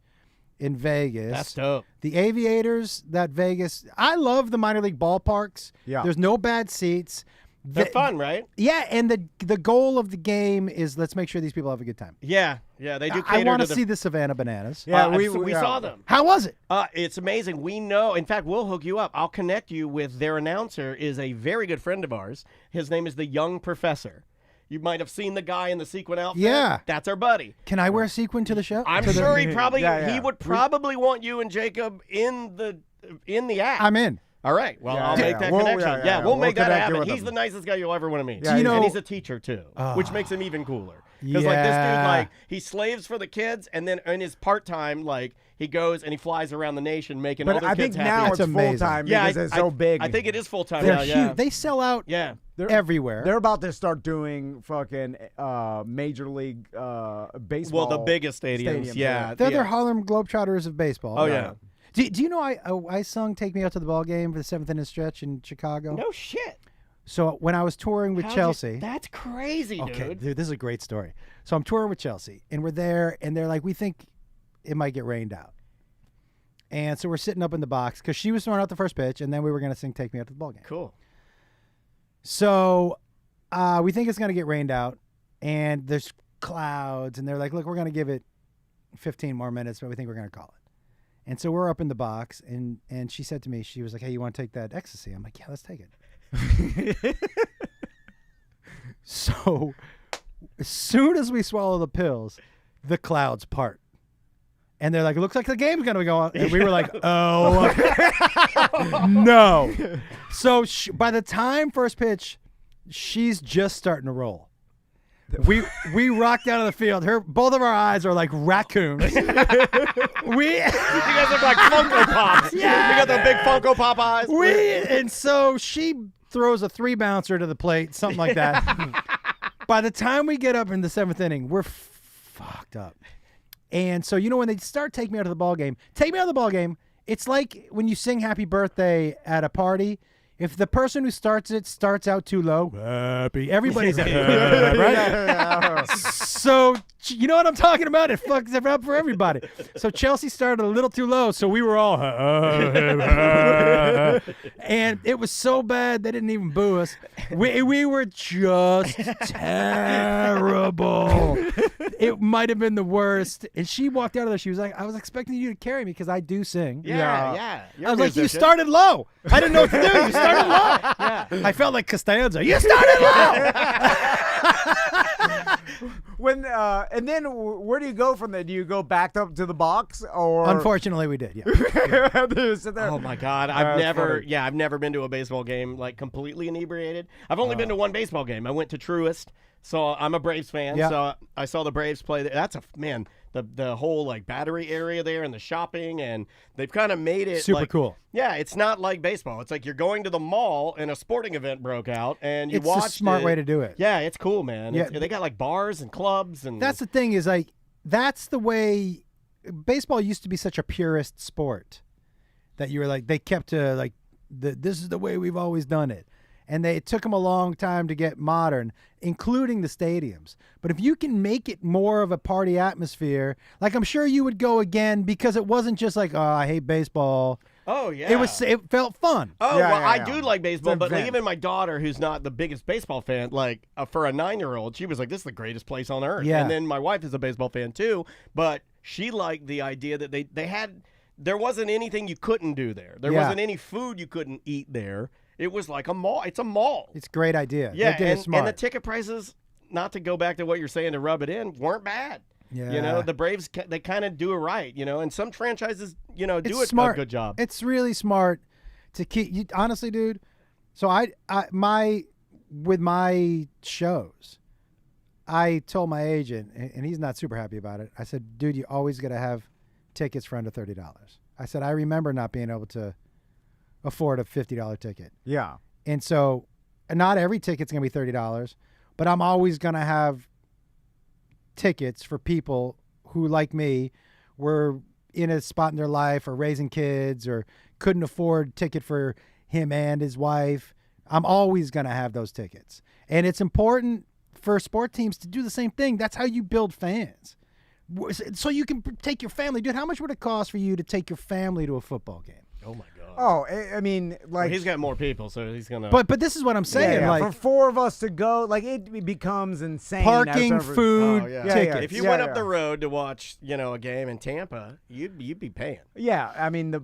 in Vegas. That's dope. The Aviators, that Vegas. I love the minor league ballparks. Yeah. There's no bad seats. They're fun, right? Yeah, and the goal of the game is let's make sure these people have a good time. Yeah, they do. I want to see the Savannah Bananas. Yeah, we saw them. How was it? It's amazing. We know. In fact, we'll hook you up. I'll connect you with their announcer. Is a very good friend of ours. His name is the Young Professor. You might have seen the guy in the sequin outfit. Yeah, that's our buddy. Can I wear a sequin to the show? I'm sure he probably he would probably want you and Jacob in the act. I'm in. All right. Well, I'll make that connection. We'll make that happen. He's the nicest guy you'll ever want to meet. Yeah, and he's a teacher, too, which makes him even cooler. Because, like, this dude, he slaves for the kids, and then in his part-time, he goes and he flies around the nation making other kids happy. But I think now it's full-time because it's so big. I think it is full-time They're now, huge. They sell out everywhere. They're about to start doing fucking Major League baseball. Well, the biggest stadiums. Yeah. They're the Harlem Globetrotters of baseball. Oh, yeah. Do you know I sung "Take Me Out to the Ball Game" for the 7th inning stretch in Chicago? No shit. So when I was touring with Chelsea, that's crazy, dude. Okay, dude, this is a great story. So I'm touring with Chelsea, and we're there, and they're like, we think it might get rained out, and so we're sitting up in the box because she was throwing out the first pitch, and then we were gonna sing "Take Me Out to the Ball Game." Cool. So we think it's gonna get rained out, and there's clouds, and they're like, look, we're gonna give it 15 more minutes, but we think we're gonna call it. And so we're up in the box, and she said to me, she was like, hey, you want to take that ecstasy? I'm like, yeah, let's take it. So as soon as we swallow the pills, the clouds part. And they're like, it looks like the game's going to go on. And we were like, oh, no. So by the time first pitch, she's just starting to roll. We rocked out of the field. Both of our eyes are like raccoons. You guys look like Funko Pops. Yeah, you got the big Funko Pop eyes. And so she throws a 3-bouncer to the plate, something like that. By the time we get up in the 7th inning, we're fucked up. And so when they start Take Me Out of the Ball Game, it's like when you sing Happy Birthday at a party. If the person who starts out too low, happy, everybody's happy, right? So you know what I'm talking about? It fucks it up for everybody. So Chelsea started a little too low, so we were all, and it was so bad they didn't even boo us. We were just terrible. It might have been the worst. And she walked out of there. She was like, I was expecting you to carry me because I do sing. Yeah. I was like, you started low. I didn't know what to do. You started low. Yeah. I felt like Costanza. You started low. And then where do you go from there? Do you go back up to the box, or? Unfortunately, we did. Yeah. Oh my God, I've never been to a baseball game like completely inebriated. I've only been to one baseball game. I went to Truist, so I'm a Braves fan. Yeah. So I saw the Braves play. That's the whole like battery area there and the shopping, and they've kind of made it super like, cool. Yeah, it's not like baseball. It's like you're going to the mall and a sporting event broke out, and you watch. It's a smart way to do it. Yeah, it's cool, man. Yeah. They got like bars and clubs, and that's the thing is like that's the way baseball used to be such a purist sport that you were like they kept to like this is the way we've always done it. And it took them a long time to get modern, including the stadiums. But if you can make it more of a party atmosphere, like I'm sure you would go again because it wasn't just like, oh, I hate baseball. Oh, yeah. It felt fun. Oh, yeah, well, yeah, I yeah. do like baseball, but like, event. even my daughter, who's not the biggest baseball fan, like for a 9-year-old, she was like, this is the greatest place on earth. Yeah. And then my wife is a baseball fan too, but she liked the idea that they had, there wasn't anything you couldn't do there. There wasn't any food you couldn't eat there. It was like a mall. It's a mall. It's a great idea. Yeah, They did it smart. and the ticket prices, not to go back to what you're saying to rub it in, weren't bad. Yeah. You know, the Braves, they kind of do it right, you know, and some franchises, you know, do It's a good job. It's really smart to keep you honestly, dude. So with my shows, I told my agent, and he's not super happy about it. I said, dude, you always got to have tickets for under $30. I said, I remember not being able to afford a $50 ticket. Yeah. And so not every ticket's going to be $30, but I'm always going to have tickets for people who, like me, were in a spot in their life or raising kids or couldn't afford a ticket for him and his wife. I'm always going to have those tickets. And it's important for sport teams to do the same thing. That's how you build fans. So you can take your family. Dude, how much would it cost for you to take your family to a football game? Oh, my God. Oh, I mean, like Well, he's got more people, so he's going to. But this is what I'm saying. yeah, Like for 4 of us to go, like it becomes insane. parking, After- food, Oh, yeah. tickets. If you went up the road to watch, you know, a game in Tampa, you'd be paying. Yeah, I mean,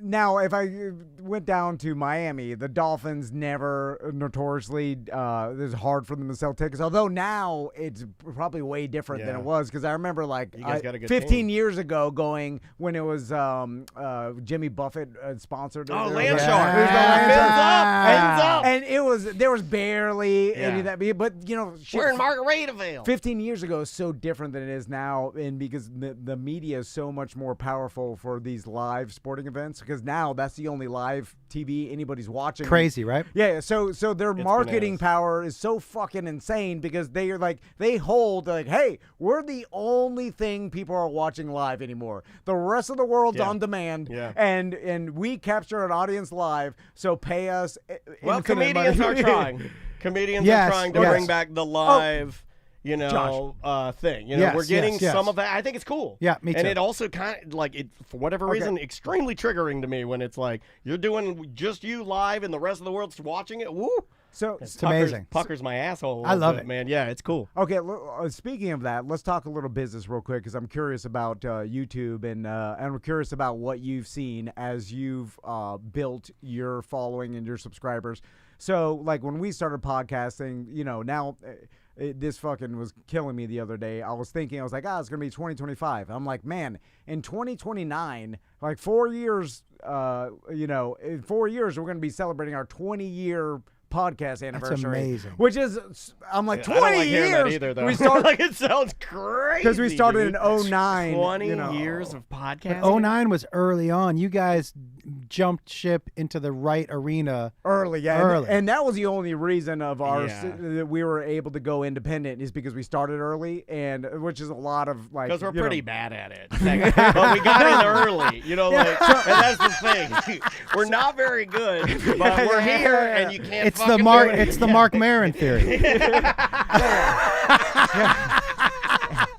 now if I went down to Miami, the Dolphins never notoriously, it's hard for them to sell tickets. Although now it's probably way different than it was because I remember like You guys got a good 15 team. years ago going when it was Jimmy Buffett sponsored. Oh, it. Land Yeah. Shark. Who's the Yeah. Land Fins Shark? up. And there was barely any of Yeah. that, but you know, shit, We're in Margaritaville. 15 years ago is so different than it is now, and because the media is so much more powerful for these live sporting events, because now that's the only live TV anybody's watching. Crazy, right? Yeah, so their marketing bananas. power is so fucking insane because they are like they hold like, hey, we're the only thing people are watching live anymore. The rest of the world's on demand, and we capture an audience live. So pay us. Well, infinite comedians money. are trying. Comedians Yes, are trying to yes. bring back the live, you know, thing. You know, Yes, we're getting yes. some of that. I think it's cool. Yeah, me And too. it also kind of like it for whatever reason extremely triggering to me when it's like you're doing just you live and the rest of the world's watching it. Woo! So It's amazing. Puckers my asshole. I love bit, it. man. Yeah, it's cool. Okay, speaking of that, let's talk a little business real quick because I'm curious about YouTube and I'm curious about what you've seen as you've built your following and your subscribers. So, like when we started podcasting, you know, now this fucking was killing me the other day. I was thinking, I was like, it's going to be 2025. I'm like, man, in 2029, like 4 years, you know, in 4 years, we're going to be celebrating our 20-year podcast anniversary. amazing. Which is, I'm like, 20 I don't like hearing years. that either, though. We started like it sounds crazy because we started dude. in 09. 20 you know. years of podcasting. 09 was early on. You guys jumped ship into the right arena early. And that was the only reason of ours that we were able to go independent is because we started early, and which is a lot of like because we're pretty bad at it. But we got in early, and that's the thing. We're not very good, but we're here, and you can't. It's the Mark Maron theory.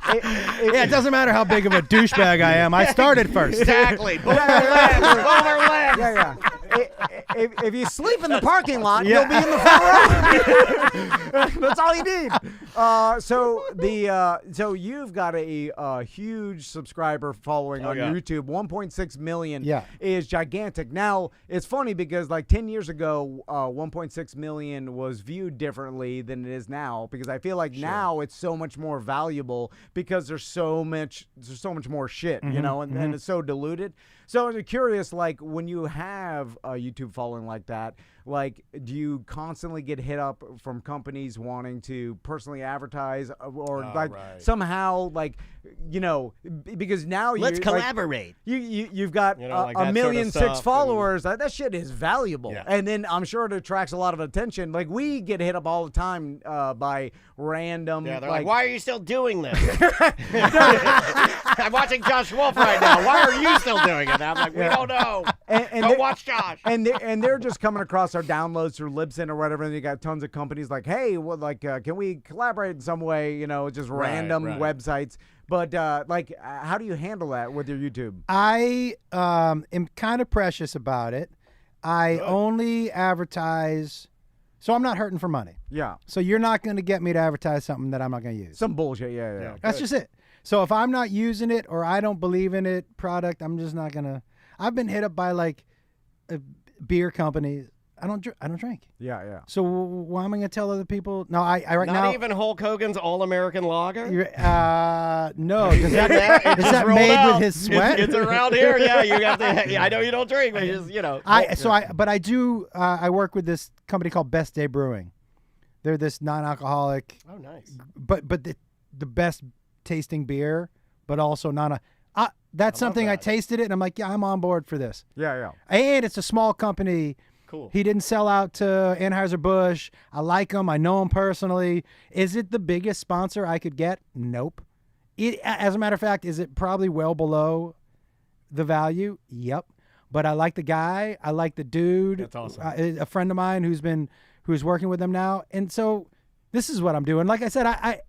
It doesn't matter how big of a douchebag I am. I started first. Exactly. Boomer left. Yeah. If you sleep in the parking lot, you'll be in the front row. That's all you need. So you've got a huge subscriber following on YouTube. 1.6 million is gigantic. Now, it's funny because like 10 years ago, 1.6 million was viewed differently than it is now, because I feel like now it's so much more valuable because there's so much more shit, and it's so diluted. So I'm curious, like when you have a YouTube following like that, like do you constantly get hit up from companies wanting to personally advertise or somehow like, because now let's collaborate. You've got like 1.6 million followers. That shit is valuable. Yeah. And then I'm sure it attracts a lot of attention. Like we get hit up all the time by random. Yeah, they're like, why are you still doing this? I'm watching Josh Wolf right now. Why are you still doing it? I'm like, we don't know. Don't watch Josh. And they're just coming across our downloads through Libsyn or whatever. And you got tons of companies like, hey, well, like, can we collaborate in some way? Just random websites. But how do you handle that with your YouTube? I am kind of precious about it. I only advertise, so I'm not hurting for money. Yeah. So you're not going to get me to advertise something that I'm not going to use. Some bullshit. Yeah. That's just it. So if I'm not using it or I don't believe in it product, I'm just not going to. I've been hit up by like beer companies. I don't drink. Yeah. So why am I going to tell other people? No, I right now. Not even Hulk Hogan's All-American Lager? No. Is that made with his sweat? It's around here. Yeah, you got the. I know you don't drink, but I do. I work with this company called Best Day Brewing. They're this non-alcoholic. Oh, nice. But the best tasting beer, but also that's something I tasted it and I'm like, yeah, I'm on board for this. Yeah. And it's a small company. Cool. He didn't sell out to Anheuser-Busch. I like him. I know him personally. Is it the biggest sponsor I could get? Nope. As a matter of fact, is it probably well below the value? Yep. But I like the guy. I like the dude. That's awesome. A friend of mine who's working with them now. And so this is what I'm doing. Like I said,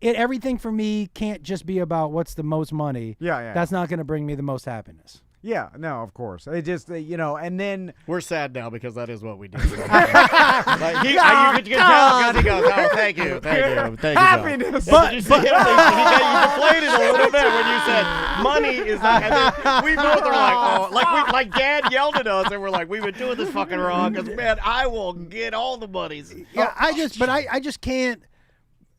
everything for me can't just be about what's the most money. Yeah. That's not going to bring me the most happiness. Yeah, no, of course. It just, and then... We're sad now because that is what we do. You could tell because he goes, oh, thank you. Happiness. But you deflated a little bit when you said money is like, and then we both are like, like Dad yelled at us and we're like, we've been doing this fucking wrong because, man, I will get all the monies. Yeah, I just can't...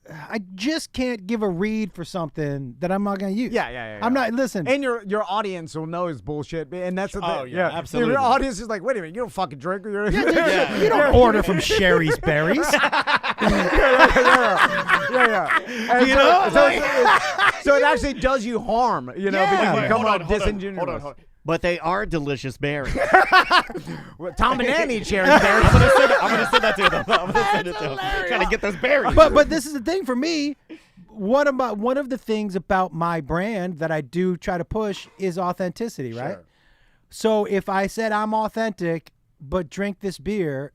I just can't give a read for something that I'm not going to use. Yeah. I'm not, listen. And your audience will know it's bullshit. And that's the thing. Absolutely. Your audience is like, wait a minute, you don't fucking drink. You don't order from Sherry's Berries. So it actually does you harm, because you come out disingenuous. Hold on. But they are delicious berries. Tom and Annie sharing berries. I'm gonna send that to them. I'm gonna send it to them. Trying to get those berries. But this is the thing for me. One of the things about my brand that I do try to push is authenticity, right? Sure. So if I said I'm authentic, but drink this beer,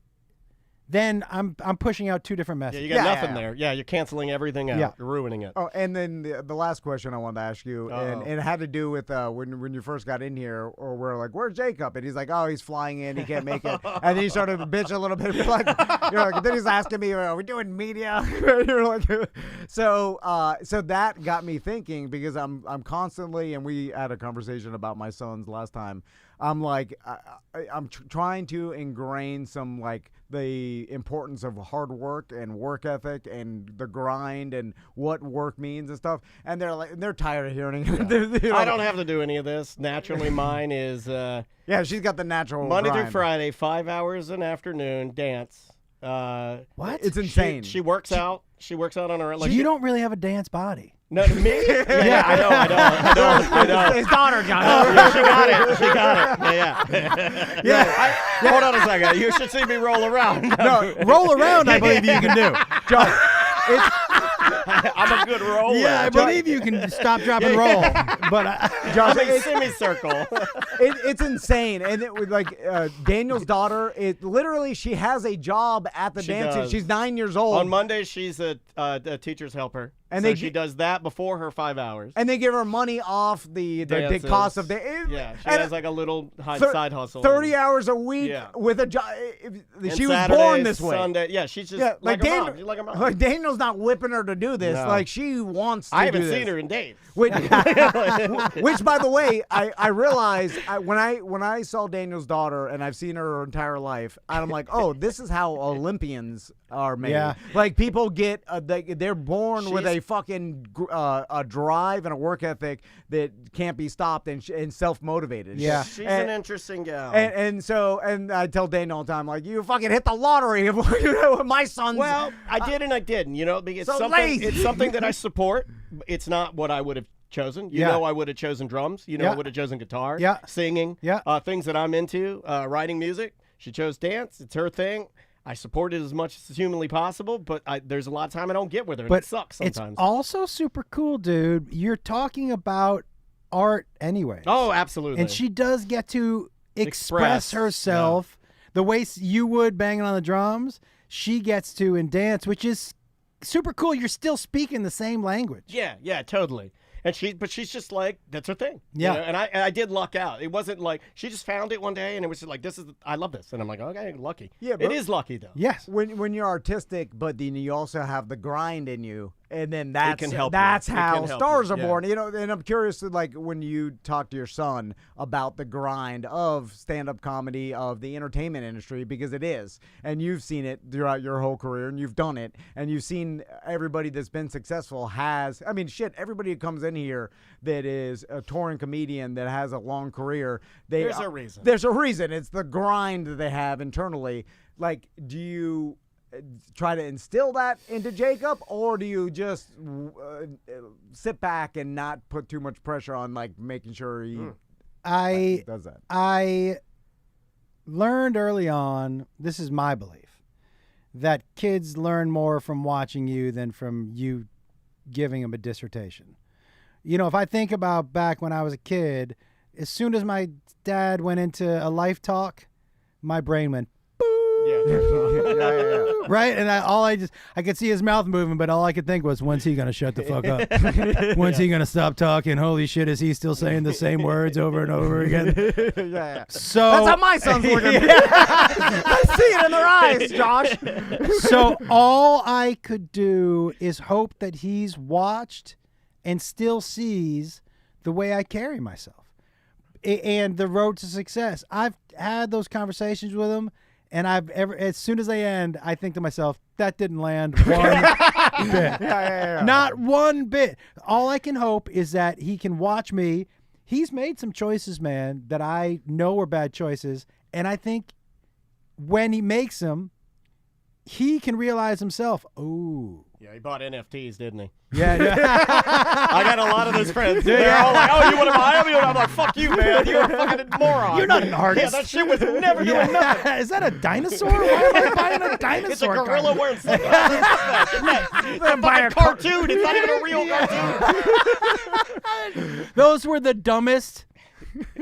then I'm pushing out two different messages. Yeah, you got nothing there. Yeah, you're canceling everything out. Yeah. You're ruining it. Oh, and then the last question I wanted to ask you, and it had to do with when you first got in here, or we're like, where's Jacob? And he's like, oh, he's flying in, he can't make it. And then he started to bitch a little bit. Then he's asking me, are we doing media? You're like, so that got me thinking, because I'm constantly, and we had a conversation about my sons last time. I'm like, I'm trying to ingrain some like the importance of hard work and work ethic and the grind and what work means and stuff. And they're tired of hearing it. I don't have to do any of this. Naturally, mine is. Yeah, she's got the natural. Monday grind. through Friday, 5 hours an afternoon, dance. What? It's insane. She works out. She works out on her. You don't really have a dance body. No, to me? Yeah, I know. His daughter, John. Yeah, she got it. Yeah. Hold on a second. You should see me roll around. No, roll around, I believe you can do. John, I'm a good roller. Yeah, I believe you can stop, drop, and roll. But I'm a semicircle. it's insane. And it was like Daniel's daughter, literally, she has a job at the dance. She's 9 years old. On Monday, she's a teacher's helper. And so she does that before her 5 hours. And they give her money off the cost of the. Yeah, she has like a little side hustle. 30 hours a week with a job. She was Saturdays, born this way. Sunday, she's just like her mom. She's like her mom. Like Daniel's not whipping her to do this. No. Like she wants to. I haven't seen her in days. Which, by the way, I realized when I saw Daniel's daughter, and I've seen her entire life, I'm like, oh, this is how Olympians are made. Yeah. Like people get they're born with a fucking a drive and a work ethic that can't be stopped and self-motivated. Yeah, she's an interesting gal. And I tell Daniel all the time, like, you fucking hit the lottery. My son's. Well, I did and I didn't. You know, because it's something that I support. It's not what I would have chosen. You know, I would have chosen drums. You know, I would have chosen guitar. Yeah, singing. Yeah, things that I'm into. Writing music. She chose dance. It's her thing. I support it as much as humanly possible, but there's a lot of time I don't get with her, and it sucks sometimes. It's also super cool, dude. You're talking about art anyway. Oh, absolutely. And she does get to express herself the way you would banging on the drums. She gets to in dance, which is super cool. You're still speaking the same language. Yeah, totally. And she's just like, that's her thing. Yeah. You know? And I did luck out. It wasn't like she just found it one day and it was just like, I love this. And I'm like, okay, lucky. Yeah, it is lucky though. Yes. When you're artistic, but then you also have the grind in you, and then that's how stars are born. You know, and I'm curious to, like, when you talk to your son about the grind of stand-up comedy, of the entertainment industry, because it is, and you've seen it throughout your whole career, and you've done it, and you've seen everybody that's been successful has. I mean, shit, everybody who comes in here that is a touring comedian that has a long career, there's a reason. There's a reason. It's the grind that they have internally. Like, do you try to instill that into Jacob, or do you just sit back and not put too much pressure on, like, making sure he does that? I learned early on, this is my belief, that kids learn more from watching you than from you giving them a dissertation. You know, if I think about back when I was a kid, as soon as my dad went into a life talk, my brain went, yeah. Right? And I could see his mouth moving, but all I could think was, when's he going to shut the fuck up? When's he going to stop talking? Holy shit, is he still saying the same words over and over again? So that's how my son's looking at me. I see it in their eyes, Josh. So all I could do is hope that he's watched and still sees the way I carry myself and the road to success. I've had those conversations with him. And as soon as they end, I think to myself, that didn't land one bit. Not one bit. All I can hope is that he can watch me. He's made some choices, man, that I know are bad choices. And I think when he makes them, he can realize himself, oh. Yeah, he bought NFTs, didn't he? Yeah. I got a lot of those friends. They're all like, oh, you want to buy them? I'm like, fuck you, man. You're a fucking moron. You're not an artist. Yeah, that shit was never doing nothing. Is that a dinosaur? Why am I buying a dinosaur? It's a gorilla wearing sunglasses. It's a fucking cartoon. It's not even a real cartoon. Those were the dumbest.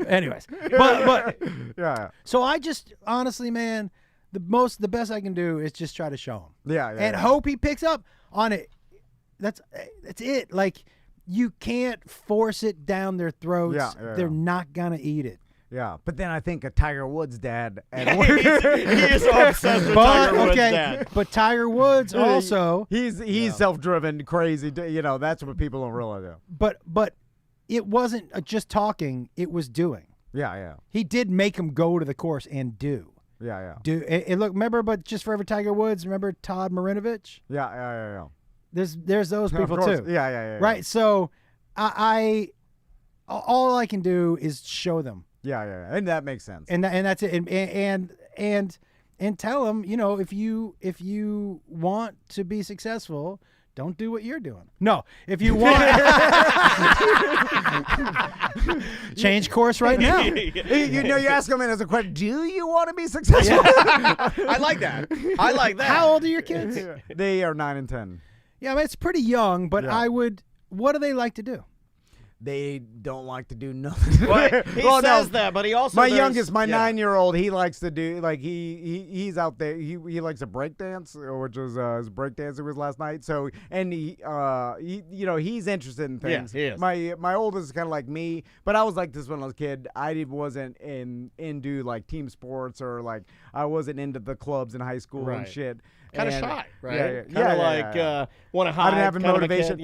Anyways. But yeah. So I just, honestly, man, the best I can do is just try to show him. And hope he picks up on it. That's it. Like, you can't force it down their throats. They're not gonna eat it. Yeah, but then I think of Tiger Woods' dad. And he is so obsessed with Tiger Woods' dad. But Tiger Woods also he's self-driven, crazy. You know, that's what people don't realize. But it wasn't just talking; it was doing. Yeah. He did make him go to the course and do. Yeah. Do and look, remember, but just forever Tiger Woods. Remember Todd Marinovich? Yeah. There's those people too. Yeah. Right. So I all I can do is show them. Yeah, and that makes sense. And that's it. And tell them, you know, if you want to be successful, don't do what you're doing. No, if you want, change course right now. You ask them as a question, do you want to be successful? I like that. I like that. How old are your kids? They are 9 and 10. Yeah, I mean, it's pretty young, but what do they like to do? They don't like to do nothing. Well, he says that, but he also my youngest, my 9-year-old, he likes to do like he's out there. He likes to break dance, which was his break dancing was last night. So and he he's interested in things. Yeah, he is. My oldest is kind of like me, but I was like this when I was a kid. I wasn't into like team sports or like I wasn't into the clubs in high school and shit. Kind of shy, right? Yeah, kind of like want to hide. I didn't have a motivation.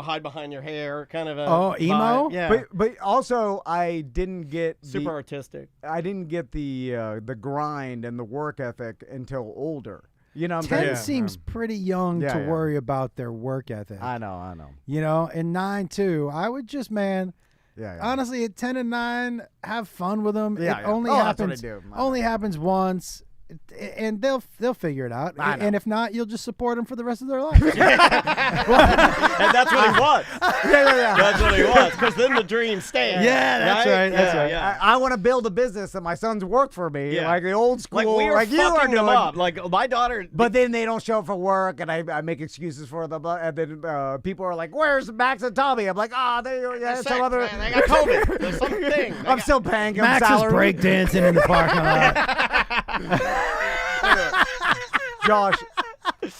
Hide behind your hair, kind of a emo. Vibe. Yeah, but also I didn't get super artistic. I didn't get the grind and the work ethic until older. You know, what I'm 10 saying? seems pretty young to worry about their work ethic. I know. You know, and 9 too. I would just, honestly, at 10 and 9, have fun with them. Yeah, it only happens. That's what I do. Only happens once. And they'll figure it out. And if not, you'll just support them for the rest of their life. And that's what he wants. Yeah. That's what he wants. Because then the dream stands. Yeah, that's right. That's right. Yeah. I want to build a business and my sons work for me, like the old school, like we are like you are fucking them doing. up. Like my daughter. But then they don't show up for work, and I make excuses for them. And then people are like, "Where's Max and Tommy?" I'm like, some other. They got COVID. There's something. I'm still paying them Max salary. is breakdancing in the parking lot. Josh,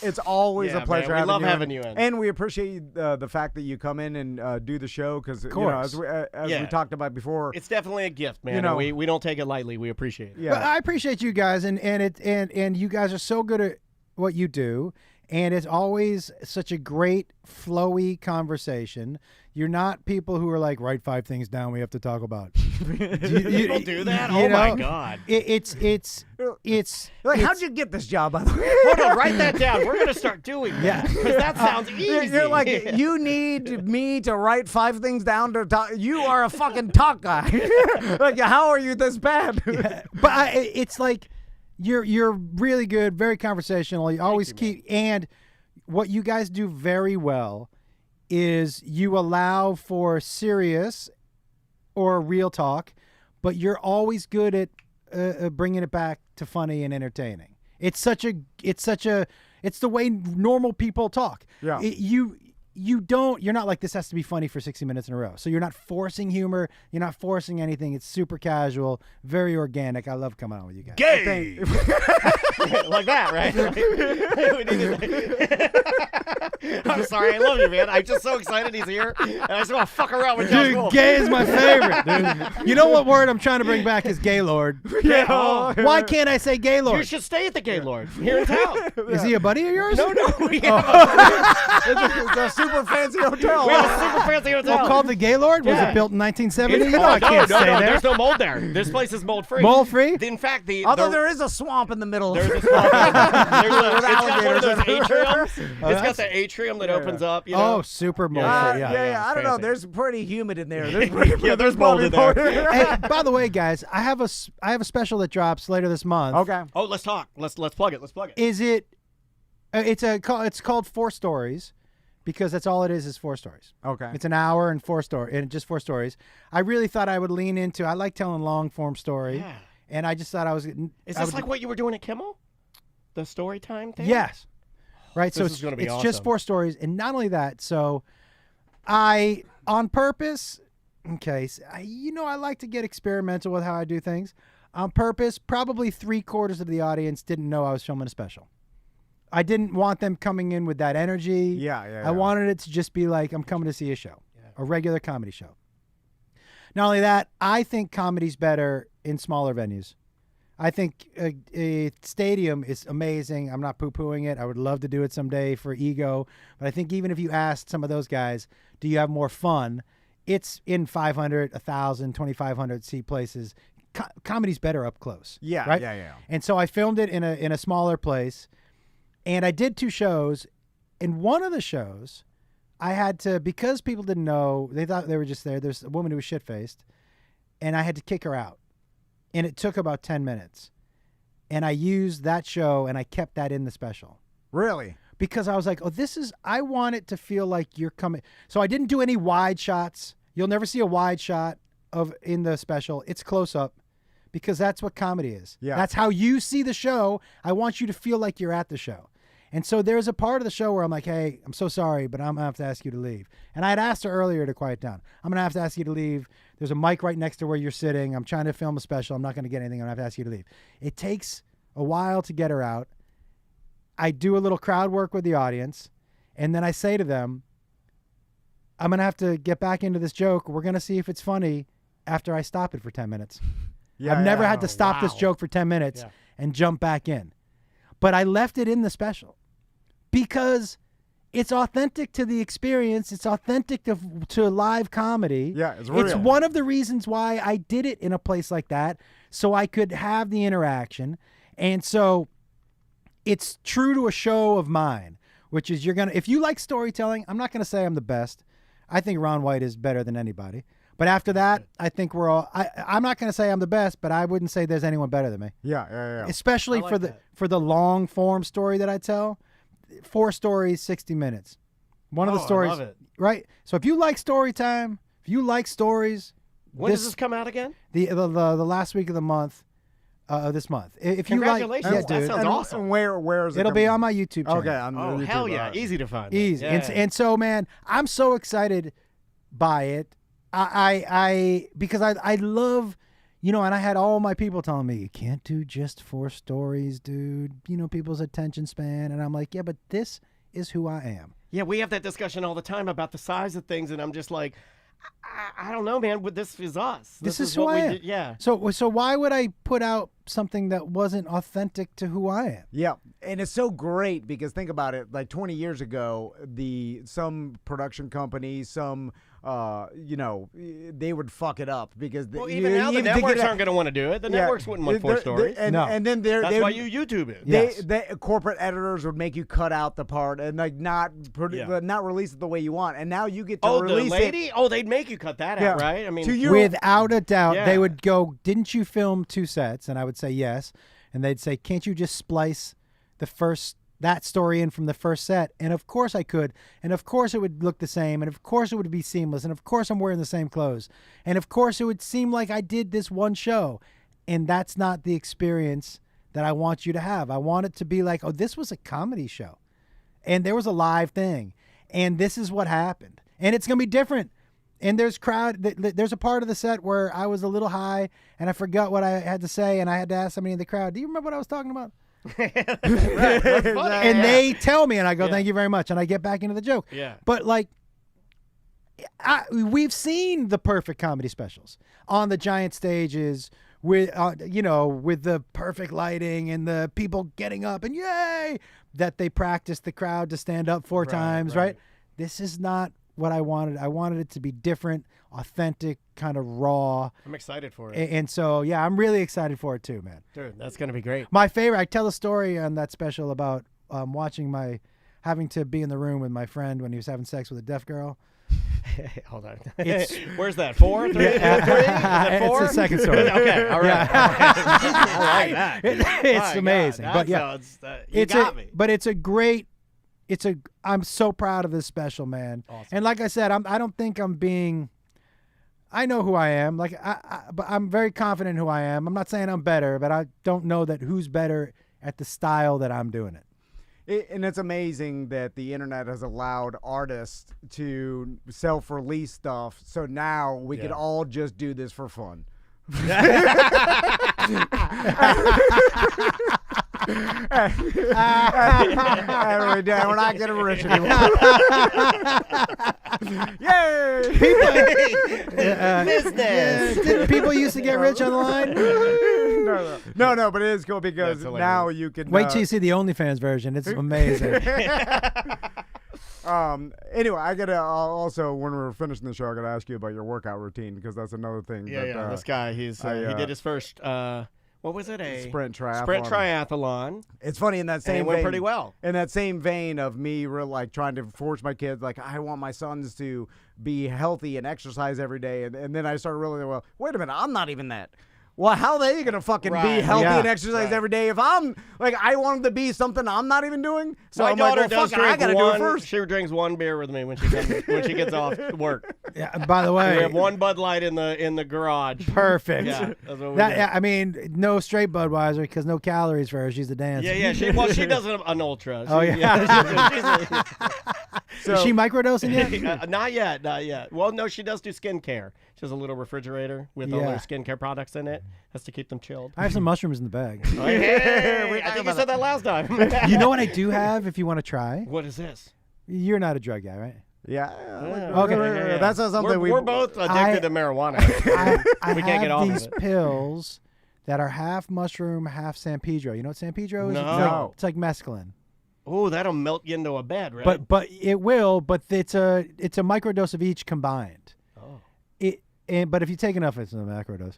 it's always a pleasure. Man, having we love you having you in, and we appreciate the fact that you come in and do the show because as we talked about before, it's definitely a gift, man. You know, we don't take it lightly. We appreciate it. Yeah, but I appreciate you guys, and you guys are so good at what you do, and it's always such a great flowy conversation. You're not people who are like, write 5 things down we have to talk about. People do that? Oh my God. It's like, how'd you get this job, by the way? Hold on, write that down. We're gonna start doing that. Yeah. Because that sounds easy. You're like, you need me to write 5 things down to talk. You are a fucking talk guy. Like, how are you this bad? But it's like you're really good, very conversational. You always keep, and what you guys do very well is you allow for serious or real talk, but you're always good at bringing it back to funny and entertaining. It's the way normal people talk. Yeah. You're not like, this has to be funny for 60 minutes in a row. So you're not forcing humor. You're not forcing anything. It's super casual, very organic. I love coming on with you guys. Gay! Like that, right? I'm sorry, I love you, man. I'm just so excited he's here, and I just want to fuck around with Josh. Dude, gay is my favorite, dude. You know what word I'm trying to bring back is Gaylord. Yeah. Oh. Why can't I say Gaylord? You should stay at the Gaylord here in town. Is he a buddy of yours? No. We have It's a super fancy hotel. a super fancy hotel. Well, called the Gaylord? Was Yeah. it built in 1970? No, I can't stay there. there's no mold there. This place is mold free. Mold free? In fact, Although there is a swamp in the middle. There's a small it's got one of those atriums. It's got the atrium that opens up. You know? Oh, super mold free. Yeah. I don't know. fancy. There's pretty humid in there. There's mold in there. Hey, by the way, guys, I have a special that drops later this month. Okay. Oh, let's talk. Let's plug it. Is it? It's called 4 Stories, because that's all it is 4 stories. Okay. It's an hour and 4 just 4 stories. I really thought I would lean into. I like telling long form story. Yeah. And I just thought I was. Is this like what you were doing at Kimmel? The story time thing? Yes. Right. This is gonna be it's awesome. just 4 stories, and not only that. So, I on purpose. Okay. So I like to get experimental with how I do things. On purpose, probably 3/4 of the audience didn't know I was filming a special. I didn't want them coming in with that energy. Yeah. I wanted it to just be like, I'm coming to see a show, a regular comedy show. Not only that, I think comedy's better in smaller venues. I think a stadium is amazing. I'm not poo-pooing it. I would love to do it someday for ego. But I think even if you asked some of those guys, do you have more fun? It's in 500, 1,000, 2,500 seat places. Comedy's better up close. Yeah, right? yeah. And so I filmed it in a smaller place. And I did 2 shows. In one of the shows, I had to, because people didn't know, they thought they were just there. There's a woman who was shit-faced, and I had to kick her out. And it took about 10 minutes. And I used that show, and I kept that in the special. Really? because I was like, oh, I want it to feel like you're coming. So I didn't do any wide shots. You'll never see a wide shot in the special. It's close up because that's what comedy is. Yeah. That's how you see the show. I want you to feel like you're at the show. And so there's a part of the show where I'm like, hey, I'm so sorry, but I'm going to have to ask you to leave. And I had asked her earlier to quiet down. I'm going to have to ask you to leave. There's a mic right next to where you're sitting. I'm trying to film a special. I'm not going to get anything. I'm going to have to ask you to leave. It takes a while to get her out. I do a little crowd work with the audience. And then I say to them, I'm going to have to get back into this joke. We're going to see if it's funny after I stop it for 10 minutes. I've never had to stop this joke for 10 minutes and jump back in. But I left it in the special because it's authentic to the experience. It's authentic to live comedy. Yeah, it's real. It's one of the reasons why I did it in a place like that, so I could have the interaction. And so it's true to a show of mine, which is if you like storytelling, I'm not going to say I'm the best. I think Ron White is better than anybody. But after that, I think we're all. I'm not going to say I'm the best, but I wouldn't say there's anyone better than me. Yeah. Especially for the long form story that I tell. 4 stories, 60 minutes. One of the stories, I love it. right? So if you like story time, if you like stories, when does this come out again? The last week of the month, this month. If Congratulations! You like, that sounds awesome. And where is it? It'll be on my YouTube channel. Okay, on YouTube. Hell yeah, easy to find. Easy. Yeah. And so, man, I'm so excited by it. Because I love, and I had all my people telling me, you can't do just 4 stories, dude. People's attention span. And I'm like, yeah, but this is who I am. Yeah, we have that discussion all the time about the size of things, and I'm just like, I don't know, man. But this is us. This is who I am. Yeah. So why would I put out something that wasn't authentic to who I am? Yeah, and it's so great because think about it. Like 20 years ago, some production companies, they would fuck it up because even now the networks aren't going to want to do it. The networks wouldn't want 4 stories. And then that's why you YouTube it. Yes. Corporate editors would make you cut out the part and like not release it the way you want. And now you get to release the lady? it. Oh, they'd make you cut that out, right? I mean, without a doubt, they would go, didn't you film 2 sets? And I would say yes. And they'd say, can't you just splice that story in from the first set? And of course I could. And of course it would look the same. And of course it would be seamless. And of course I'm wearing the same clothes. And of course it would seem like I did this one show. And that's not the experience that I want you to have. I want it to be like, oh, this was a comedy show. And there was a live thing. And this is what happened. And it's going to be different. And there's a part of the set where I was a little high and I forgot what I had to say. And I had to ask somebody in the crowd, do you remember what I was talking about? And they tell me, and I go, thank you very much, and I get back into the joke. Yeah. But like, we've seen the perfect comedy specials on the giant stages with the perfect lighting and the people getting up and yay that they practiced the crowd to stand up 4 times, right? This is not what I wanted. I wanted it to be different, authentic, kind of raw. I'm excited for it. And so, yeah, I'm really excited for it too, man. Dude, that's going to be great. My favorite, I tell a story on that special about having to be in the room with my friend when he was having sex with a deaf girl. Hold on. Where's that? 4? 3? Is it 4? It's the second story. Okay, all right. I like that. It's amazing. God, but yeah, you got me. But it's a great. I'm so proud of this special, man. Awesome. And like I said, I don't think I'm being. I know who I am. Like but I'm very confident in who I am. I'm not saying I'm better, but I don't know that who's better at the style that I'm doing it. And it's amazing that the internet has allowed artists to self-release stuff. So now we could all just do this for fun. We're not getting rich anymore. Yay! Business. People used to get rich online. No, but it is cool because now you can wait till you see the OnlyFans version. It's amazing. Anyway, I gotta also, when we're finishing the show, I gotta ask you about your workout routine because that's another thing. Yeah. This guy, he did his first. What was it? A sprint triathlon. Sprint triathlon. It's funny in that same. And it went pretty well. In that same vein of me, like trying to force my kids, like I want my sons to be healthy and exercise every day, and then I started realizing, well, wait a minute, I'm not even that. Well, how are they gonna fucking be healthy and exercise every day if I'm like I want them to be something I'm not even doing? So my I'm daughter like, well, does fuck it, I gotta drink do it first. She drinks one beer with me when she gets off work. Yeah. And by the way, We have one Bud Light in the garage. perfect. Yeah, that's what we do. I mean, no straight Budweiser because no calories for her. She's a dancer. Yeah. She does an ultra. Oh, yeah. Is she microdosing yet? Not yet. Well, no, she does do skincare. She has a little refrigerator with all her skincare products in it. Has to keep them chilled. I have some mushrooms in the bag. Oh, hey, I think you said that last time. You know what I do have if you want to try? What is this? You're not a drug guy, right? Yeah. Okay. Yeah. That's not something we're both addicted to marijuana. I We have can't get off of these it. pills that are half mushroom, half San Pedro. You know what San Pedro is? No. It's like mescaline. Oh, that'll melt you into a bed, right? But it will. But it's a microdose of each combined. Oh. But if you take enough, it's a macrodose.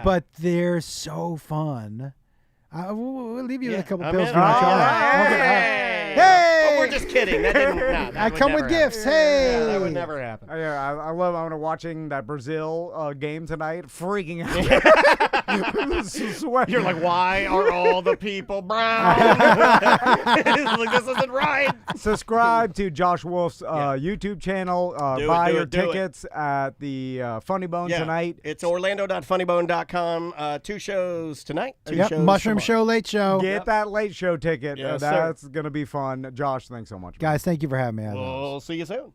But they're so fun. We'll leave you with a couple pills. Hey! Oh, we're just kidding. That didn't. That I would come never with gifts. happen. Hey, that would never happen. I love. I'm watching that Brazil game tonight. Freaking out. You're like, why are all the people brown? Like, this isn't right. Subscribe to Josh Wolf's YouTube channel. Buy your tickets at the Funny Bone tonight. It's orlando.funnybone.com. 2 shows tonight. 2 shows Mushroom tomorrow. Show, Late Show. Get that late show ticket. Yes, that's going to be fun. Josh, thanks so much. Guys, thank you for having me. We'll see you soon.